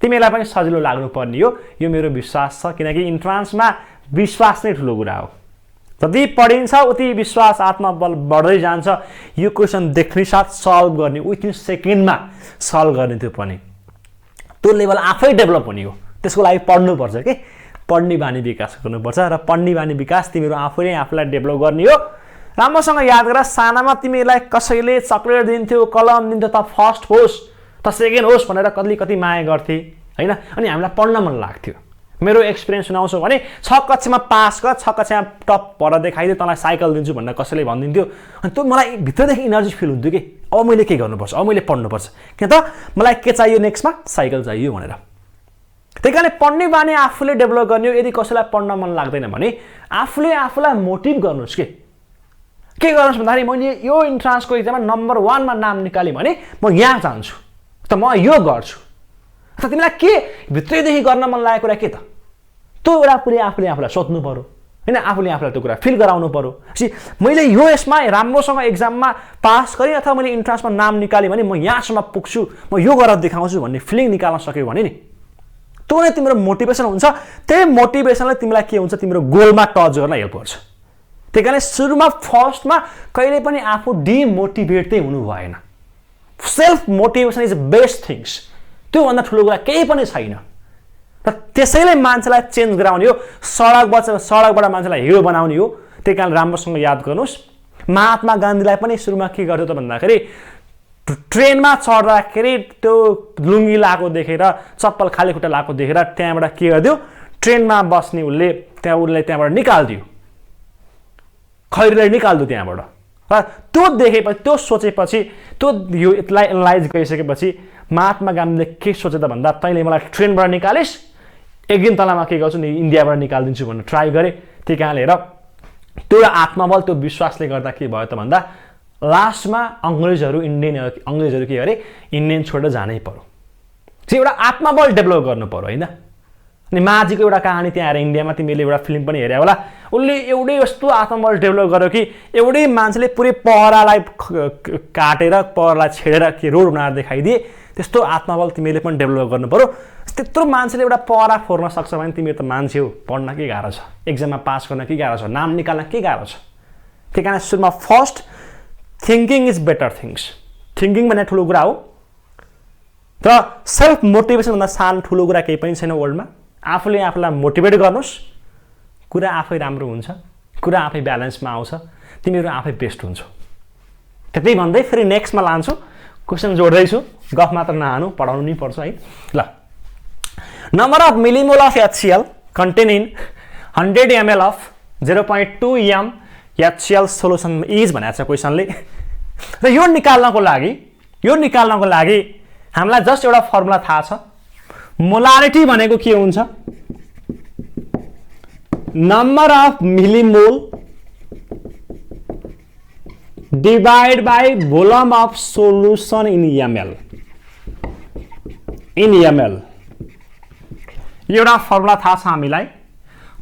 तिमीलाई पनि सजिलो लाग्नु पर्ने हो यो मेरो विश्वास छ किनकि इन्ट्रान्समा विश्वास नै ठुलो कुरा हो जति पढिन्छ उति विश्वास आत्मबल बढ्दै जान्छ यो क्वेशन देख्ने साथ सल्भ गर्ने विथिन सेकेन्डमा सल्भ गर्ने त्यो पनि त्यो लेभल आफै डेभलप हुने हो त्यसको लागि पढ्नु पर्छ के पढ्ने बानी विकास गर्नुपर्छ र पढ्ने बानी विकास तिमीहरू आफैले आफूलाई डेभलप गर्ने हो राम्रोसँग याद गर सानामा तिमीलाई कसैले चकलेट दिन्थ्यो कलम दिन्थ्यो त फर्स्ट होस् त सेकेन्ड होस् भनेर कति माया गर्थे हैन अनि हामीलाई पढ्न मन लाग्थ्यो मेरो एक्सपिरियन्स सुनाउँछु भने 6 कक्षामा पास गर 6 कक्षामा टप पढ देखाइदिए तँलाई साइकल दिन्छु भनेर कसैले भनिदिन्थ्यो अनि त्यो मलाई भित्रदेखि एनर्जी फिल हुन्थ्यो कि अब मैले के गर्नुपर्छ अब मैले पढ्नुपर्छ किन त मलाई के चाहियो नेक्स्टमा साइकल चाहियो भनेर त्यहीकारणले पढ्ने बानी आफूले डेभलप गर्ने हो यदि कसैलाई पढ्न मन लाग्दैन भने आफूले आफूलाई मोटिभ गर्नुस् के गर्नुस् भन्दाखेरि मैले यो इन्ट्रान्सको एक्जाममा नम्बर 1 मा नाम निकालेँ भने म यहाँ जान्छु त म यो गर्छु त तिमीलाई के भित्रैदेखि गर्न मन लागेको कुरा के त त्यो एउटा आफूले आफूलाई सोध्नु पर्यो हैन आफूले आफूलाई त्यो कुरा फिल गराउनु पर्यो मैले यो यसमा राम्रोसँग एक्जाममा पास गरेँ अथवा मैले इन्ट्रान्समा नाम निकालेँ भने म यहाँसम्म पुग्छु म यो गरेर देखाउँछु भन्ने फिलिङ निकाल्न सक्यो भने नि त्यो नै तिम्रो मोटिभेसन हुन्छ त्यही मोटिभेसनले तिमीलाई के हुन्छ तिम्रो गोलमा टच गर्न हेल्प गर्छ त्यहीकारणले सुरुमा फर्स्टमा कहिले पनि आफू डिमोटिभेट चाहिँ हुनु भएन self motivation is best things त्यो भन्दा ठुलो कुरा केही पनि छैन र त्यसैले मान्छेलाई चेन्ज गराउने हो सडकबाट मान्छेलाई हिरो बनाउने हो त्यही कारण राम्रोसँग याद गर्नुस् महात्मा गान्धीलाई पनि सुरुमा के गर्थ्यो त भन्दाखेरि ट्रेनमा चढ्दाखेरि त्यो लुङ्गी लाएको देखेर चप्पल खाली खुट्टा लाएको देखेर त्यहाँबाट के गर्दियो ट्रेनमा बस्ने उसले त्यहाँबाट निकाल्दियो खैरीलाई निकाल्दियो त्यहाँबाट र त्यो देखेपछि त्यो सोचेपछि त्यो यो यसलाई एनालाइज गरिसकेपछि महात्मा गान्धीले के सोचे त भन्दा तैँले मलाई ट्रेनबाट निकालिस् एक दिन तँलाई के गर्छु नि इन्डियाबाट निकालिदिन्छु भनेर ट्राई गरेँ त्यही कारणले हेर त्यो आत्मबल त्यो विश्वासले गर्दा के भयो त भन्दा लास्टमा अङ्ग्रेजहरू के गरे इन्डियन छोडेर जानै पर्यो चाहिँ एउटा आत्मबल डेभलप गर्नु पर्यो हैन अनि माझीको एउटा कहानी त्यहाँ आएर इन्डियामा तिमीले एउटा फिल्म पनि हेरे होला उसले एउटै यस्तो आत्मबल डेभलप गर्यो कि एउटै मान्छेले पुरै पहरालाई काटेर पहरालाई छेडेर के रोड बनाएर देखाइदिए त्यस्तो आत्मबल तिमीले पनि डेभलप गर्नु पर्यो त्यत्रो मान्छेले एउटा पहरा फोर्न सक्छ भने तिमी त मान्छे हो पढ्न के गाह्रो छ एक्जाममा पास गर्न के गाह्रो छ नाम निकाल्न के गाह्रो छ त्यही कारण सुरुमा first thinking is better things thinking भन्ने ठुलो कुरा हो र सेल्फ मोटिभेसन भन्दा सानो ठुलो कुरा केही पनि छैन वर्ल्डमा आफूले आफूलाई मोटिभेट गर्नुस् कुरा आफै राम्रो हुन्छ कुरा आफै ब्यालेन्समा आउँछ तिमीहरू आफै बेस्ट हुन्छौ त्यतै भन्दै फेरि नेक्स्टमा लान्छु क्वेसन जोड्दैछु गफ मात्र नहानु पढाउनु नै पर्छ है ल number of millimole of HCl contain in 100 ml of 0.2 m HCl solution is भनेको छ क्वेसनले र यो निकाल्नको लागि हामीलाई जस्ट एउटा फर्मुला थाहा छ मोलारिटी भनेको के हुन्छ number of millimole divide by volume of solution in ml एउटा फर्मुला थाहा छ हामीलाई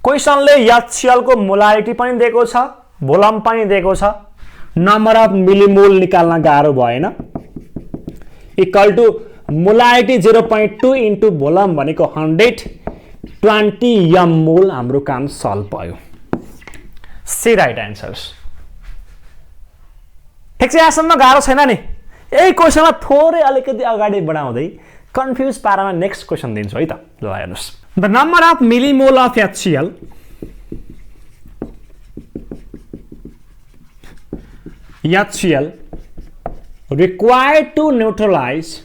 क्वेसनले HCl को मोलारिटी पनि दिएको छ भोल्युम पनि दिएको छ नम्बर अफ मिलिमोल निकाल्न गाह्रो भएन equal to molarity 0.2 into volume भनेको 100 20 m मोल हाम्रो काम सल्भ भयो। C right answers. ठिक छ, यहाँसम्म गाह्रो छैन नि। यही क्वेसनमा थोरै अलिकति अगाडि बढाउँदै कन्फ्युज पारामा नेक्स्ट क्वेसन दिन्छु है त। ल हेर्नुहोस्, the number of millimole of HCl required to neutralize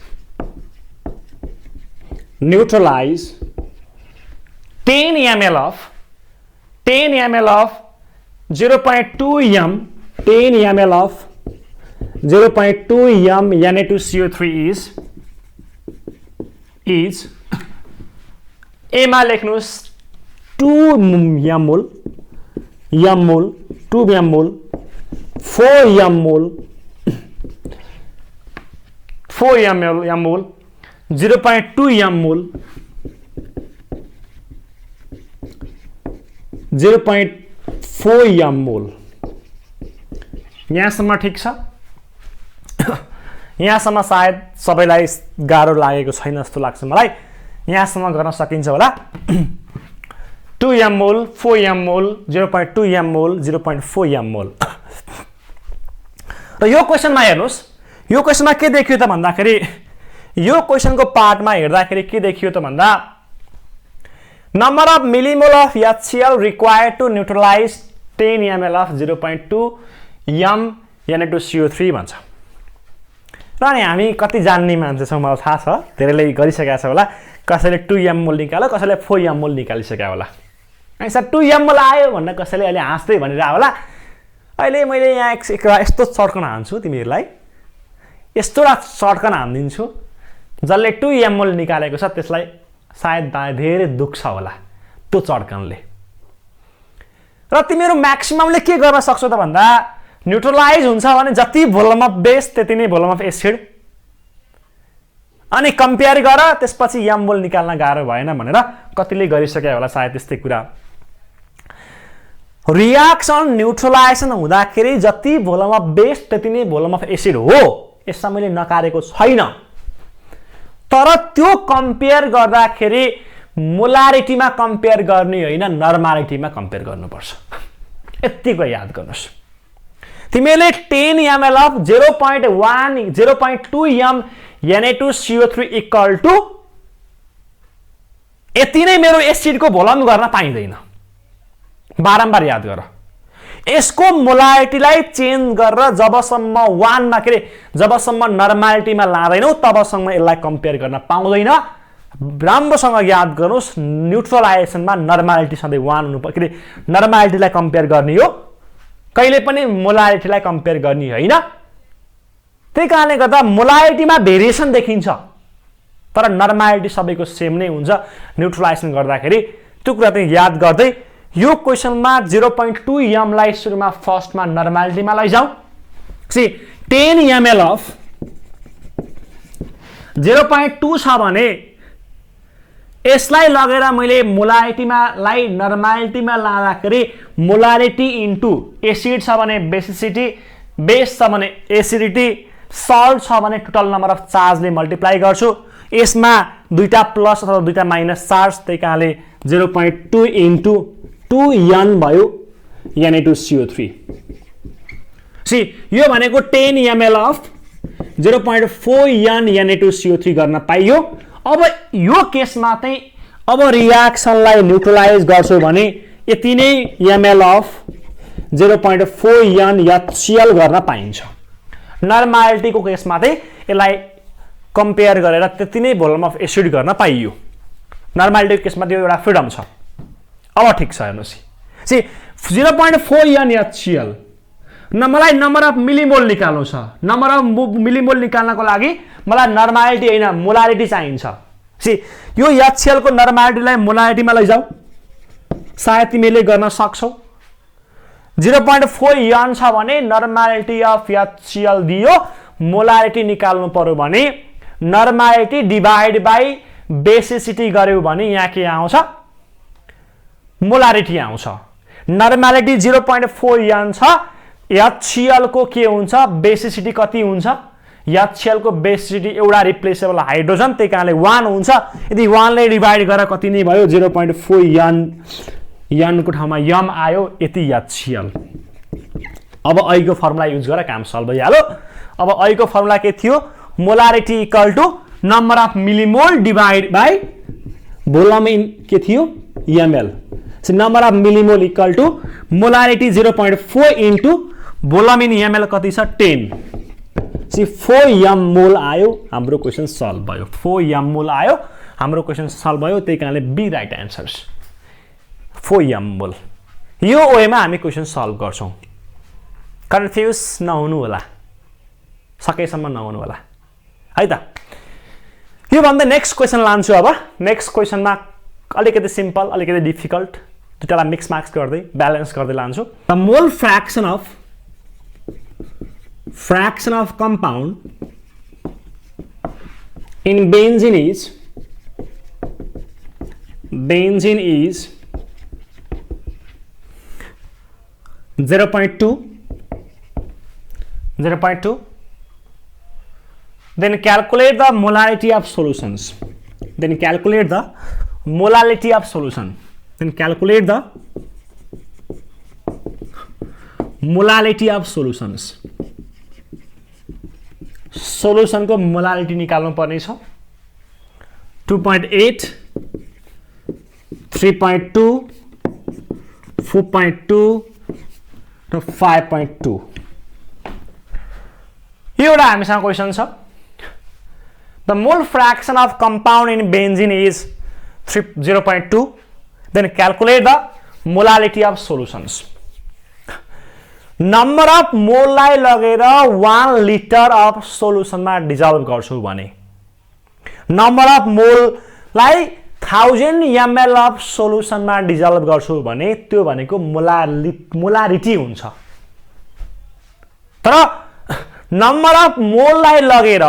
10 ml of 0.2 m 10 ml of 0.2 m Na2CO3 is A मा लेख्नुस् 2 m मोल 2 m मोल 4 m मोल 0.2 m मोल 0.4 m मोल। यहाँसम्म ठिक छ। यहाँसम्म सायद सबैलाई गाह्रो लागेको छैन जस्तो लाग्छ मलाई। यहाँसम्म गर्न सकिन्छ होला। 2 m मोल 4 m मोल 0.2 m मोल 0.4 m मोल। र यो क्वेसनमा हेर्नुहोस्, यो क्वेसनमा के देखियो त भन्दाखेरि, यो क्वेसनको पार्टमा हेर्दाखेरि के देखियो त भन्दा number of millimole of HCl required to neutralise 10 ml of 0.2 m Na2CO3 भन्छ। र अनि हामी कति जान्ने मान्छे छौँ मलाई थाहा छ, धेरैले गरिसकेको छ होला। कसैले 2 m मोल निकाल्यो, कसैले 4 m मोल निकालिसक्यो होला। अनि सर 2 m मोल आयो भनेर कसैले अहिले हाँस्दै भनिरहेको होला। अहिले मैले यहाँ यस्तो चड्कन हान्छु तिमीहरूलाई, यस्तो चड्कन हानिदिन्छु, जसले 2 m मोल निकालेको छ त्यसलाई सायद धेरै दुख्छ होला त्यो चड्कनले। र तिमीहरू म्याक्सिममले के गर्न सक्छौ त भन्दा, न्युट्रलाइज हुन्छ भने जति भोल्युम अफ बेस त्यति नै भोल्युम अफ एसिड, अनि कम्पेयर गर, त्यसपछि m मोल निकाल्न गाह्रो भएन भनेर कतिले गरिसक्यो होला सायद त्यस्तै कुरा। रियाक्सन न्युट्रलाइजेसन हुँदाखेरि जति भोल्युम अफ बेस त्यति नै भोल्युम अफ एसिड हो, यसमा मैले नकारेको छैन। तर त्यो कम्पेयर गर्दाखेरि मोलारिटीमा कम्पेयर गर्ने होइन, नर्मालिटीमा कम्पेयर गर्नुपर्छ। यतिको याद गर्नुहोस्। तिमीले 10 ml of 0.2 m Na2CO3 equal to यति नै मेरो एसिडको भोल्युम गर्न पाइँदैन। बारम्बार याद गर। यसको मोलारिटीलाई चेन्ज गरेर जबसम्म 1 मा के जबसम्म नर्मालिटीमा लाँदैनौ तबसम्म यसलाई कम्पेयर गर्न पाउँदैन। राम्रोसँग याद गर्नुस्, न्युट्रलाइजेसनमा नर्मालिटी सधैँ 1 हुनु पर्यो। नर्मालिटीलाई कम्पेयर गर्ने हो, कहिले पनि मोलारिटीलाई कम्पेयर गर्ने होइन। त्यही कारणले गर्दा मोलारिटीमा भेरिएसन देखिन्छ, तर नर्मालिटी सबैको सेम नै हुन्छ न्युट्रलाइजेसन गर्दाखेरि। त्यो कुरा चाहिँ याद गर्दै यो क्वेसनमा 0.2 m लाई सुरुमा फर्स्टमा नर्मालिटीमा लैजाऊ। सी 10 ml अफ 0.2 छ भने यसलाई लगेर मैले मोलारिटीमा लाई नर्मालिटीमा लाँदाखेरि मोलारिटी इन्टु एसिड छ भने बेसिसिटी, बेस छ भने एसिडिटी, सल्ट छ भने टोटल नम्बर अफ चार्जले मल्टिप्लाई गर्छु। यसमा दुईटा प्लस अथवा दुईटा माइनस चार्ज, त्यही कारणले 0.2 इन्टु 2 n भयो Na2CO3। सी यो भनेको 10 ml अफ 0.4 n Na2CO3 गर्न पाइयो। अब यो केसमा चाहिँ अब रियाक्सनलाई न्युट्रलाइज गर्छु भने यति नै ml अफ 0.4 n HCl गर्न पाइन्छ। नर्मालिटीको केसमा चाहिँ यसलाई कम्पेयर गरेर त्यति नै भोल्युम अफ एसिड गर्न पाइयो। नर्मालिटीको केसमा त्यो एउटा फ्रिडम छ। अब ठिक छ, हेर्नुहोस्। सी 0.4 n HCl मलाई नम्बर अफ मिलिमोल निकाल्नु छ। नम्बर अफ मिलिमोल निकाल्नको लागि मलाई नर्मालिटी होइन मोलारिटी चाहिन्छ। सी यो HCl को नर्मालिटीलाई मोलारिटीमा लैजाऊ, सायद तिमीले गर्न सक्छौ। 0.4 n छ भने नर्मालिटी अफ HCl दियो, मोलारिटी निकाल्नु पर्यो भने नर्मालिटी डिभाइड बाई बेसिसिटी गर्यो भने यहाँ के आउँछ? मोलारिटी आउँछ। नर्मालिटी 0.4 n छ, HCl को के हुन्छ? बेसिसिटी कति हुन्छ? HCl को बेसिसिटी एउटा रिप्लेसेबल हाइड्रोजन, त्यही कारणले 1 हुन्छ। यदि 1 ले डिभाइड गरेर कति नै भयो 0.4 n को ठाउँमा m आयो, यति HCl। अब ऐको फर्मुला युज गरेर काम सल्भ भइहाल्यो। अब ऐको फर्मुला के थियो? Molarity equal to number of millimole divide by volume in के थियो? ml। So number of millimole equal to molarity 0.4 into volume in ml कति छ? 10। सी 4 m मोल आयो, हाम्रो क्वेसन सल्भ भयो। 4 m मोल आयो, हाम्रो क्वेसन सल्भ भयो, त्यही कारणले बी राइट आन्सर। 4 m मोल। यो वेमा हामी क्वेसन सल्भ गर्छौं। कन्फ्युज नहुनु होला, सकेसम्म नहुनु होला है त। यो भन्दा नेक्स्ट क्वेसन लान्छु। अब नेक्स्ट क्वेसनमा अलिकति सिम्पल, अलिकति डिफिकल्ट, दुईटालाई मिक्स मार्क्स गर्दै ब्यालेन्स गर्दै लान्छु। The mole fraction of compound in benzene is 0.2 then calculate the molarity of solutions. Then calculate the molality of solution. Then calculate the molality of solutions. Solution को molality निकाल्नु पर्ने छ। 2.8 3.2 4.2 र 5.2 यो एउटा हामीसँग क्वेसन छ। The mole fraction of compound in benzene is 0.2. Then calculate the molality of solutions. Number of mole लाई लगेर 1 liter of solution मा dissolve गर्छु भने, number of mole लाई 1000 ml of solution मा dissolve गर्छु भने त्यो भनेको molarity हुन्छ। तर नम्बर अफ मोल लाई लगेर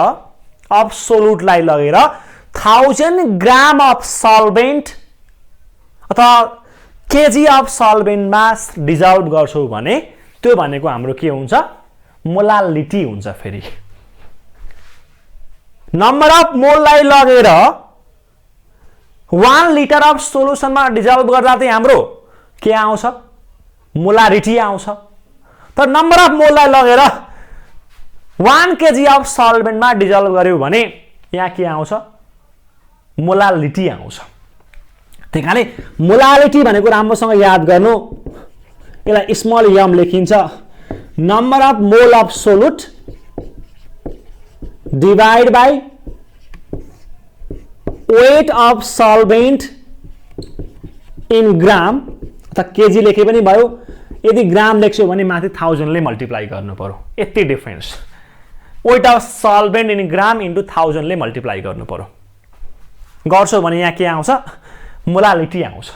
अफ सोलुट लाई लगेर 1000 ग्राम अफ सल्भेन्ट अथवा केजी अफ सल्भेन्ट मा डिजल्भ गर्छौ भने त्यो भनेको हाम्रो के हुन्छ? मोलालिटी हुन्छ। फेरि नम्बर अफ मोल लाई लगेर 1 लिटर अफ सोलुसन मा डिजल्भ गर्दा चाहिँ हाम्रो के आउँछ? मोलारिटी आउँछ। तर नम्बर अफ मोल लाई लगेर 1 केजी अफ सल्भेन्ट मा डिजल्भ गर्यो भने यहाँ के आउँछ? मोलालिटी आउँछ। त्यही कारणले मोलालिटी भनेको राम्रोसँग याद गर्नु। यसलाई स्मल m लेखिन्छ। Number of mole of solute divide by weight of solvent in gram अथवा केजी लेखे पनि भयो। यदि ग्राम लेख्छौ भने माथि 1000 ले मल्टिप्लाई गर्नु पर्यो। यति difference. Weight of solvent in gram into 1000 ले मल्टिप्लाई गर्नु पर्यो। गर्छौ भने यहाँ के आउँछ? मोलालिटी आउँछ।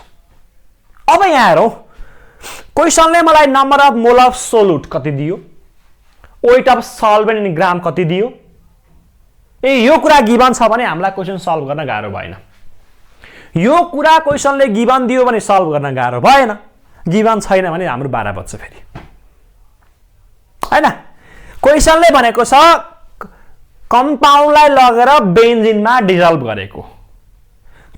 अब यहाँ हेरौं, क्वेसनले मलाई number of mole of solute कति दियो, वेट अफ सल्भेन्ट इन ग्राम कति दियो। यो कुरा गिवन छ भने हामीलाई क्वेसन सल्भ गर्न गाह्रो भएन। यो कुरा क्वेसनले गिवन दियो भने सल्भ गर्न गाह्रो भएन। गिवन छैन भने हाम्रो 12 बज्छ फेरि, हैन? क्वेसनले भनेको छ कम्पाउन्डलाई लगेर बेन्जिनमा डिजल्भ गरेको।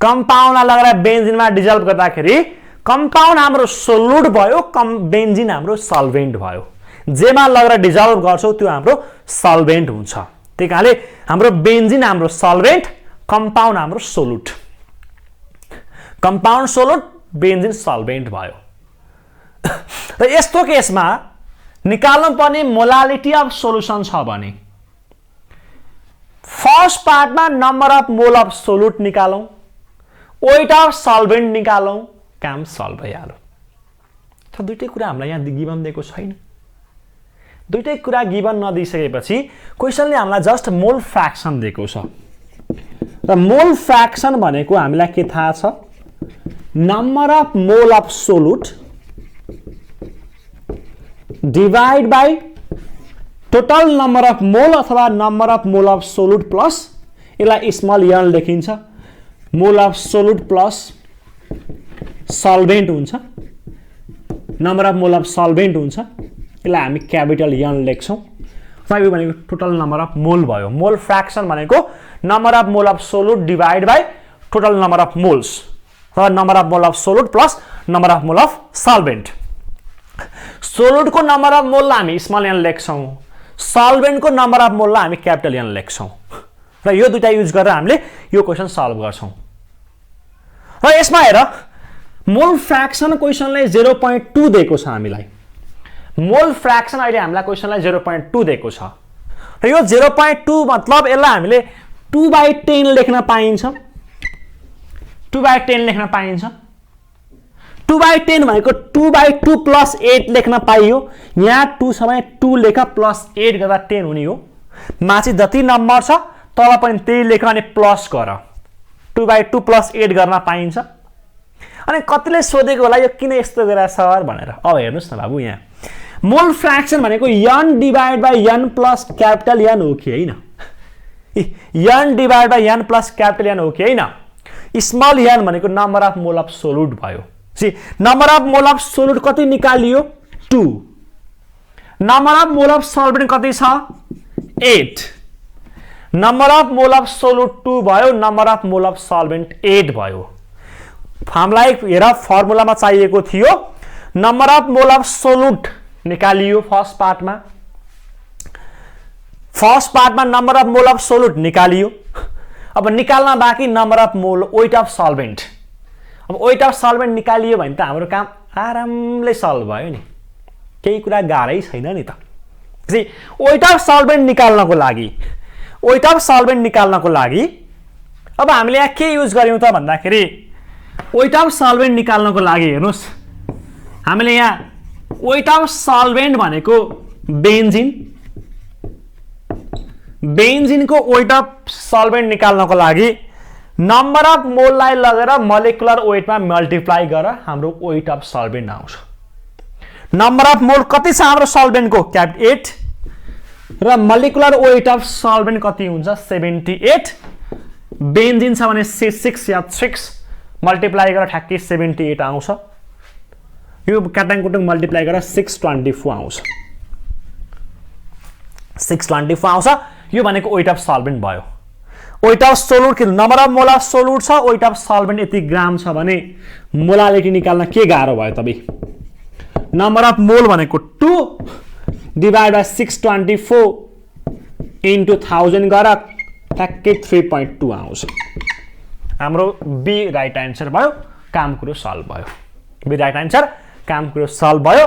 कम्पाउन्डलाई लगेर बेन्जिनमा डिजल्भ गर्दाखेरि कम्पाउन्ड हाम्रो सोलुट भयो, बेन्जिन हाम्रो सल्भेन्ट भयो। जेमा लगेर डिजल्भ गर्छौ त्यो हाम्रो सल्भेन्ट हुन्छ। त्यही कारणले हाम्रो बेन्जिन हाम्रो सल्भेन्ट, कम्पाउन्ड हाम्रो solute. Compound solute, benzene solvent भयो। र यस्तो केसमा निकाल्नु पर्ने मोलालिटी अफ सोलुसन छ भने फर्स्ट पार्टमा number of mole of solute निकालौं, वेट अफ सल्भेन्ट निकालौं, काम सल्भ भइहाल्यो। तर दुईटै कुरा हामीलाई यहाँ गिवन दिएको छैन। दुईटै कुरा गिवन नदिइसकेपछि क्वेसनले हामीलाई जस्ट मोल फ्र्याक्सन दिएको छ। र मोल फ्र्याक्सन भनेको हामीलाई के थाहा छ? Number of mole of solute divide by total number of mole अथवा number of mole of solute plus, यसलाई स्मल n लेखिन्छ, mole of solute plus solvent हुन्छ। Number of mole of solvent हुन्छ, यसलाई हामी क्यापिटल n लेख्छौं। र यो भनेको टोटल नम्बर अफ मोल भयो। मोल फ्र्याक्सन भनेको number of mole of solute divide by total number of moles र number of mole of solute plus number of mole of solvent. सोलुटको नम्बर अफ मोललाई हामी स्मल एन लेख्छौँ, सल्भेन्टको number of मोललाई हामी क्यापिटल एन लेख्छौँ र यो दुईटा युज गरेर हामीले यो क्वेसन सल्भ गर्छौँ। र यसमा हेर मोल फ्र्याक्सन क्वेसनले 0.2 दिएको छ हामीलाई। मोल फ्र्याक्सन अहिले हामीलाई क्वेसनलाई 0.2 दिएको छ र यो 0.2 मतलब यसलाई हामीले 2/10 लेख्न पाइन्छ। 2/10 लेख्न पाइन्छ। 2/10 भनेको 2/2 प्लस 8 लेख्न पाइयो। यहाँ 2 छ भने 2 लेख प्लस 8 गर्दा 10 हुने हो। माथि जति नम्बर छ तल पनि त्यही लेख अनि प्लस गर। 2/2 प्लस 8 गर्न पाइन्छ। अनि कतिले सोधेको होला यो किन यस्तो गरेर सर भनेर। अब हेर्नुहोस् न बाबु, यहाँ मोल फ्र्याक्सन भनेको n divide by n plus capital n हो कि होइन? n divide by n plus capital n हो कि होइन? स्मल n भनेको number of mole of solute भयो। Number of mole of solute कति निकालियो? 2। Number of mole of solvent कति छ? 8। Number of mole of solute 2 भयो, number of mole of solvent 8 भयो। हामीलाई हेर फर्मुलामा चाहिएको थियो number of mole of solute निकालियो फर्स्ट पार्टमा। फर्स्ट पार्टमा number of mole of solute निकालियो। अब निकाल्न बाँकी number of mole weight of solvent. अब वेट अफ सल्भेन्ट निकालियो भने त हाम्रो काम आरामले सल्भ भयो नि, केही कुरा गाह्रै छैन नि त। वेट अफ सल्भेन्ट निकाल्नको लागि अब हामीले यहाँ के युज गर्यौं त भन्दाखेरि वेट अफ सल्भेन्ट निकाल्नको लागि हेर्नुस्, हामीले यहाँ वेट अफ सल्भेन्ट भनेको बेन्जिनको वेट अफ सल्भेन्ट निकाल्नको लागि नम्बर अफ मोललाई लगेर मोलिकुलर वेटमा मल्टिप्लाई गर, हाम्रो वेट अफ सल्भेन्ट आउँछ। नम्बर अफ मोल कति छ हाम्रो सल्भेन्टको? 8 र मोलिकुलर वेट अफ सल्भेन्ट कति हुन्छ? 78। बेन्जिन छ भने 6 या 6 मल्टिप्लाई गरेर ठ्याक्कै 78 आउँछ। यो काटाङकुटुङ मल्टिप्लाई गरेर 624 आउँछ। 624 आउँछ। यो भनेको वेट अफ सल्भेन्ट भयो। वेट अफ सोलुट के number of mole of solute छ, वेट अफ सल्भेन्ट यति ग्राम छ भने मोलालिटी निकाल्न के गाह्रो भयो त बे? नम्बर अफ मोल भनेको 2 डिभाइड बाई 624 इन्टु 1000 गर ठ्याक्कै 3.2 आउँछ। हाम्रो बी राइट आन्सर भयो। काम कुरो सल्भ भयो। बी राइट आन्सर, काम कुरो सल्भ भयो।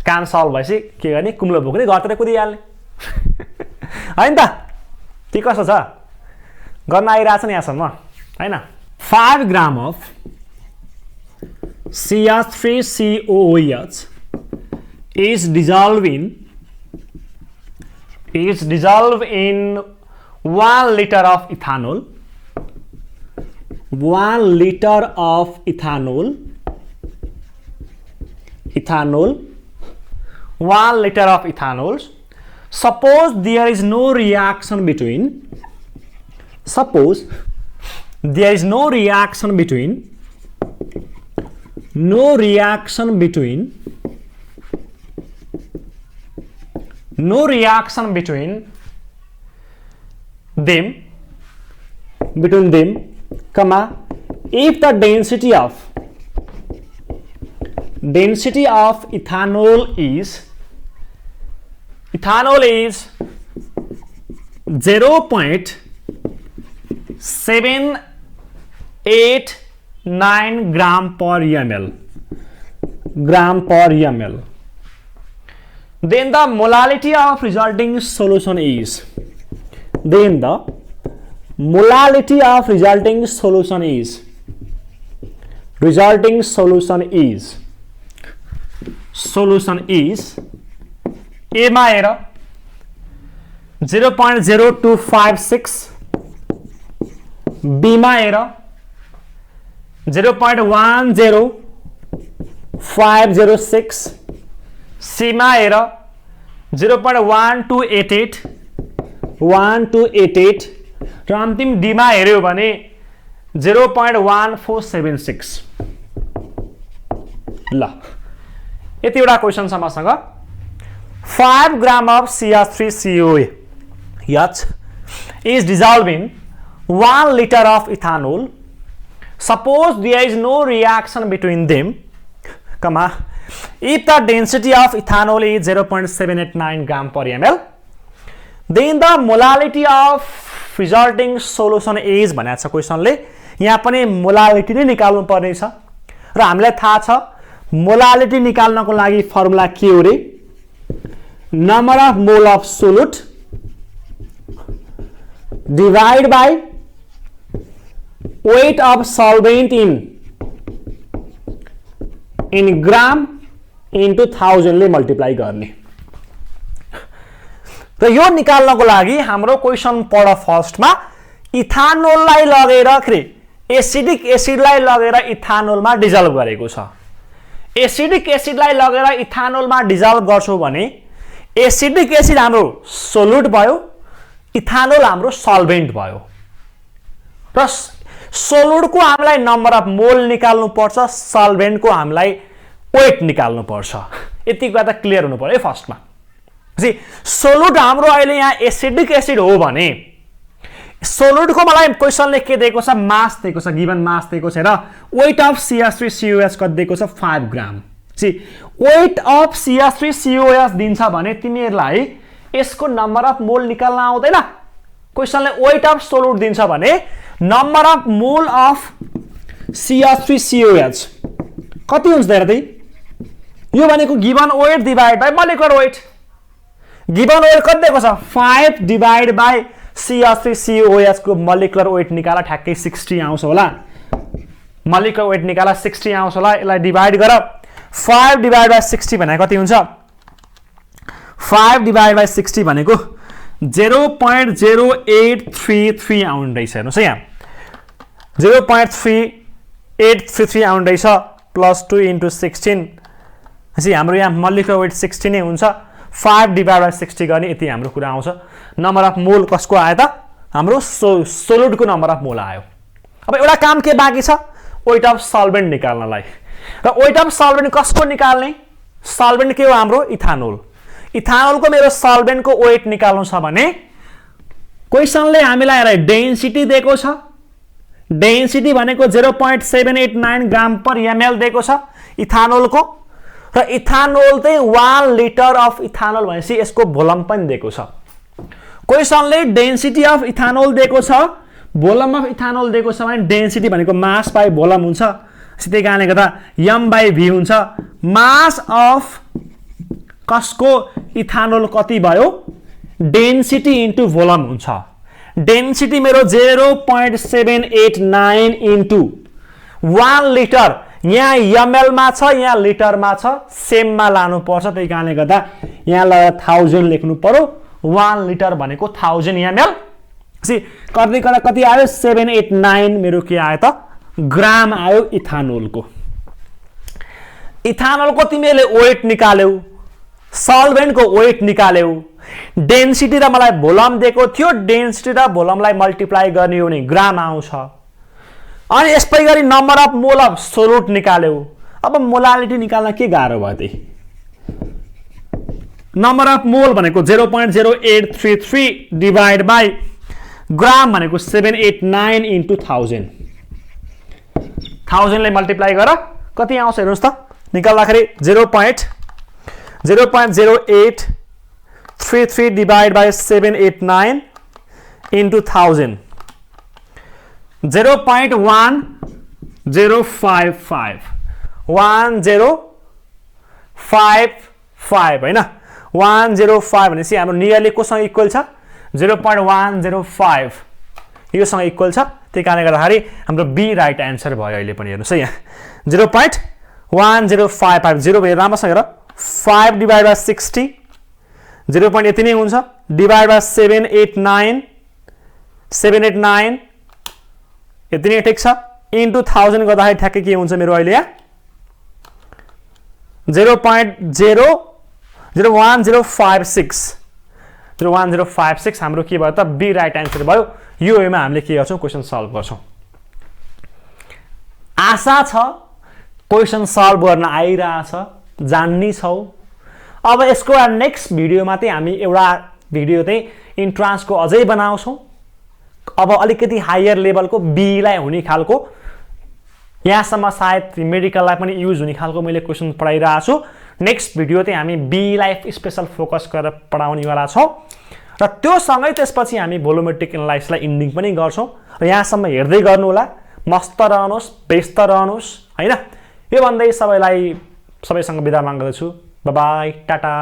काम सल्भ भएपछि के गर्ने? कुम्लो बोक्ने, घरतिर कुदिहाल्ने होइन त? के कसो छ? गर्न आइरहेछ नि यहाँसम्म होइन? 5 ग्राम of CH3COOH is dissolved in 1 liter of ethanol. 1 liter of ethanol. 1 liter of ethanol. Suppose there is no reaction between. Suppose there is no reaction between them, comma, if the density of ethanol is 0.789 gram per ml, then the molality of resulting solution is, A मा हेर 0.0256, B मा हेर 0.10506, C मा हेर 0.1288 र अन्तिम D मा हेर्यो भने 0.1476। ल यतिवटा क्वेसन छ मसँग। 5 gram of CH3COOH is dissolved in 1 liter of ethanol. Suppose there is no reaction between them, comma, if the density of ethanol is 0.789 gram per ml, then the molality of resulting solution is भनेको छ क्वेशनले। यहाँ पनि molality नै निकाल्नु पर्ने छ र हामीलाई थाहा छ मोलालिटी निकाल्नको लागि फर्मुला के हो रे, number of mole of solute divide by weight of solvent in gram into 1000 ले मल्टिप्लाई गर्ने। र यो निकाल्नको लागि हाम्रो क्वेशन पढ फर्स्टमा इथानोललाई लगेर एसिडिक एसिडलाई लगेर इथानोलमा डिजल्भ गरेको छ। एसिडिक एसिडलाई लगेर इथानोलमा डिजल्भ गर्छौ भने एसिडिक एसिड हाम्रो सोल्युट भयो, इथानोल हाम्रो सल्भेन्ट भयो। र सोल्युटको हामीलाई नम्बर अफ मोल निकाल्नु पर्छ, सल्भेन्टको हामीलाई वेट निकाल्नु पर्छ। यति कुरा त क्लियर हुनु पर्यो फर्स्टमा। सोल्युट हाम्रो अहिले यहाँ एसिडिक एसिड हो भने सोल्युटको मलाई क्वेशनले के दिएको छ, मास दिएको छ, गिवन मास दिएको छ र वेट अफ CH3COOH कति दिएको छ 5 ग्राम। वेट अफ CH3COOH दिन्छ भने तिमीहरूलाई यसको नम्बर अफ मोल निकाल्न आउँदैन। क्वेशनले वेट अफ सोल्युट दिन्छ भने number of mole of CH3COOH कति हुन्छ त हेर्दै, यो भनेको given weight divide by molecular weight. Given weight कति दिएको छ 5 डिवाइड बाई CH3COOH को मोलिकुलर वेट निकाला ठ्याक्कै 60 आउँछ होला। मोलिकुलर वेट निकाला 60 आउँछ होला। यसलाई डिवाइड गर, 5 डिवाइड बाई 60 भनेको कति हुन्छ, 5 डिवाइड बाई 60 भनेको 0.0833 आउनु रहेछ। हेर्नुहोस् है यहाँ 0.3833 आउनु रहेछ प्लस 2 इन्टु 16। हाम्रो यहाँ मोलिकुलर वेट 60 नै हुन्छ। 5 डिवाइड बाई 60 गर्ने यति हाम्रो कुरा आउँछ। नम्बर अफ मोल कसको आयो त, हाम्रो सोल्युटको नम्बर अफ मोल आयो। अब एउटा काम के बाँकी छ, वेट अफ सल्भेन्ट निकाल्नलाई। र वेट अफ सल्भेन्ट कसको निकाल्ने, सल्भेन्ट के हो हाम्रो इथानोल। इथानोलको मेरो सल्भेन्टको वेट निकाल्नु छ भने क्वेशनले हामीलाई डेन्सिटी दिएको छ। डेन्सिटी भनेको 0.789 ग्राम पर ml दिएको छ इथानोलको। र इथानोल चाहिँ 1 लिटर अफ इथानोल भनेपछि यसको भोल्युम पनि दिएको छ। क्वेशनले डेन्सिटी अफ इथानोल दिएको छ, भोल्युम अफ इथानोल दिएको छ भने डेन्सिटी भनेको मास बाई भोल्युम हुन्छ। त्यही कारणले गर्दा m बाई v हुन्छ। मास अफ कसको इथानोल कति भयो, डेन्सिटी इन्टु भोल्युम हुन्छ। डेन्सिटी मेरो 0.789 इन्टु 1 लिटर, यहाँ ml मा छ, यहाँ लिटरमा छ, सेममा लानु पर्छ। त्यही कारणले गर्दा यहाँ लगेर 1000 लेख्नु पर्यो। 1 लिटर भनेको 1000 ml। कति कति आयो 789 मेरो के आयो त ग्राम आयो इथानोलको। इथानोलको तिमीले वेट निकाल्यौ, सल्भेन्टको वेट निकाल्यौ, डेन्सिटी र मलाई भोल्युम दिएको थियो, डेन्सिटी र भोल्युमलाई मल्टिप्लाई गर्ने हो भने ग्राम आउँछ। अनि यसै गरी नम्बर अफ मोल अफ सोल्युट निकाल्यौ। अब मोलालिटी निकाल्न के गाह्रो भयो त, नम्बर अफ मोल भनेको 0.0833 डिवाइड बाई ग्राम भनेको 789 इन्टु 1000। 1000 ले मल्टिप्लाई गर कति आउँछ हेर्नुहोस् त, निकाल्दाखेरि 0.0833 डिवाइड बाई 789 इन्टु 1000 0.1055 1055 होइन 105 भनेपछि हाम्रो नियरली कोसँग इक्वल छ 0.105 योसँग इक्वल छ। त्यही कारणले गर्दाखेरि हाम्रो बी राइट एन्सर भयो। अहिले पनि हेर्नुहोस् है यहाँ 0.1055 0 भयो, राम्रोसँग हेर 5 डिवाइड बाई 60 0. यति नै हुन्छ, डिवाइड बाई 789 यति नै ठिक छ, इन्टु 1000 गर्दाखेरि ठ्याक्कै के हुन्छ मेरो अहिले यहाँ 0.01056 हाम्रो के भयो त बी राइट एन्सर भयो। यो वेमा हामीले के गर्छौँ क्वेशन सल्भ गर्छौँ। आशा छ क्वेशन सल्भ गर्न आइरहेछ, जान्नी छौ। अब यसको नेक्स्ट भिडियोमा चाहिँ हामी एउटा भिडियो चाहिँ इन्ट्रान्सको अझै बनाउँछौँ। अब अलिकति हायर लेभलको बीलाई हुने खालको, यहाँसम्म सायद मेडिकललाई पनि युज हुने खालको मैले क्वेसन पढाइरहेको छु। नेक्स्ट भिडियो चाहिँ हामी बीलाई स्पेसल फोकस गरेर पढाउनेवाला छौँ र त्यो सँगै त्यसपछि हामी भोलोमेट्रिक एनालाइसिसलाई इन्डिङ पनि गर्छौँ। र यहाँसम्म हेर्दै गर्नु होला। मस्त रहनुहोस्, व्यस्त रहनुहोस् हैन। यो भन्दै सबैसँग बिदा माग्दछु। Bye bye, Tata.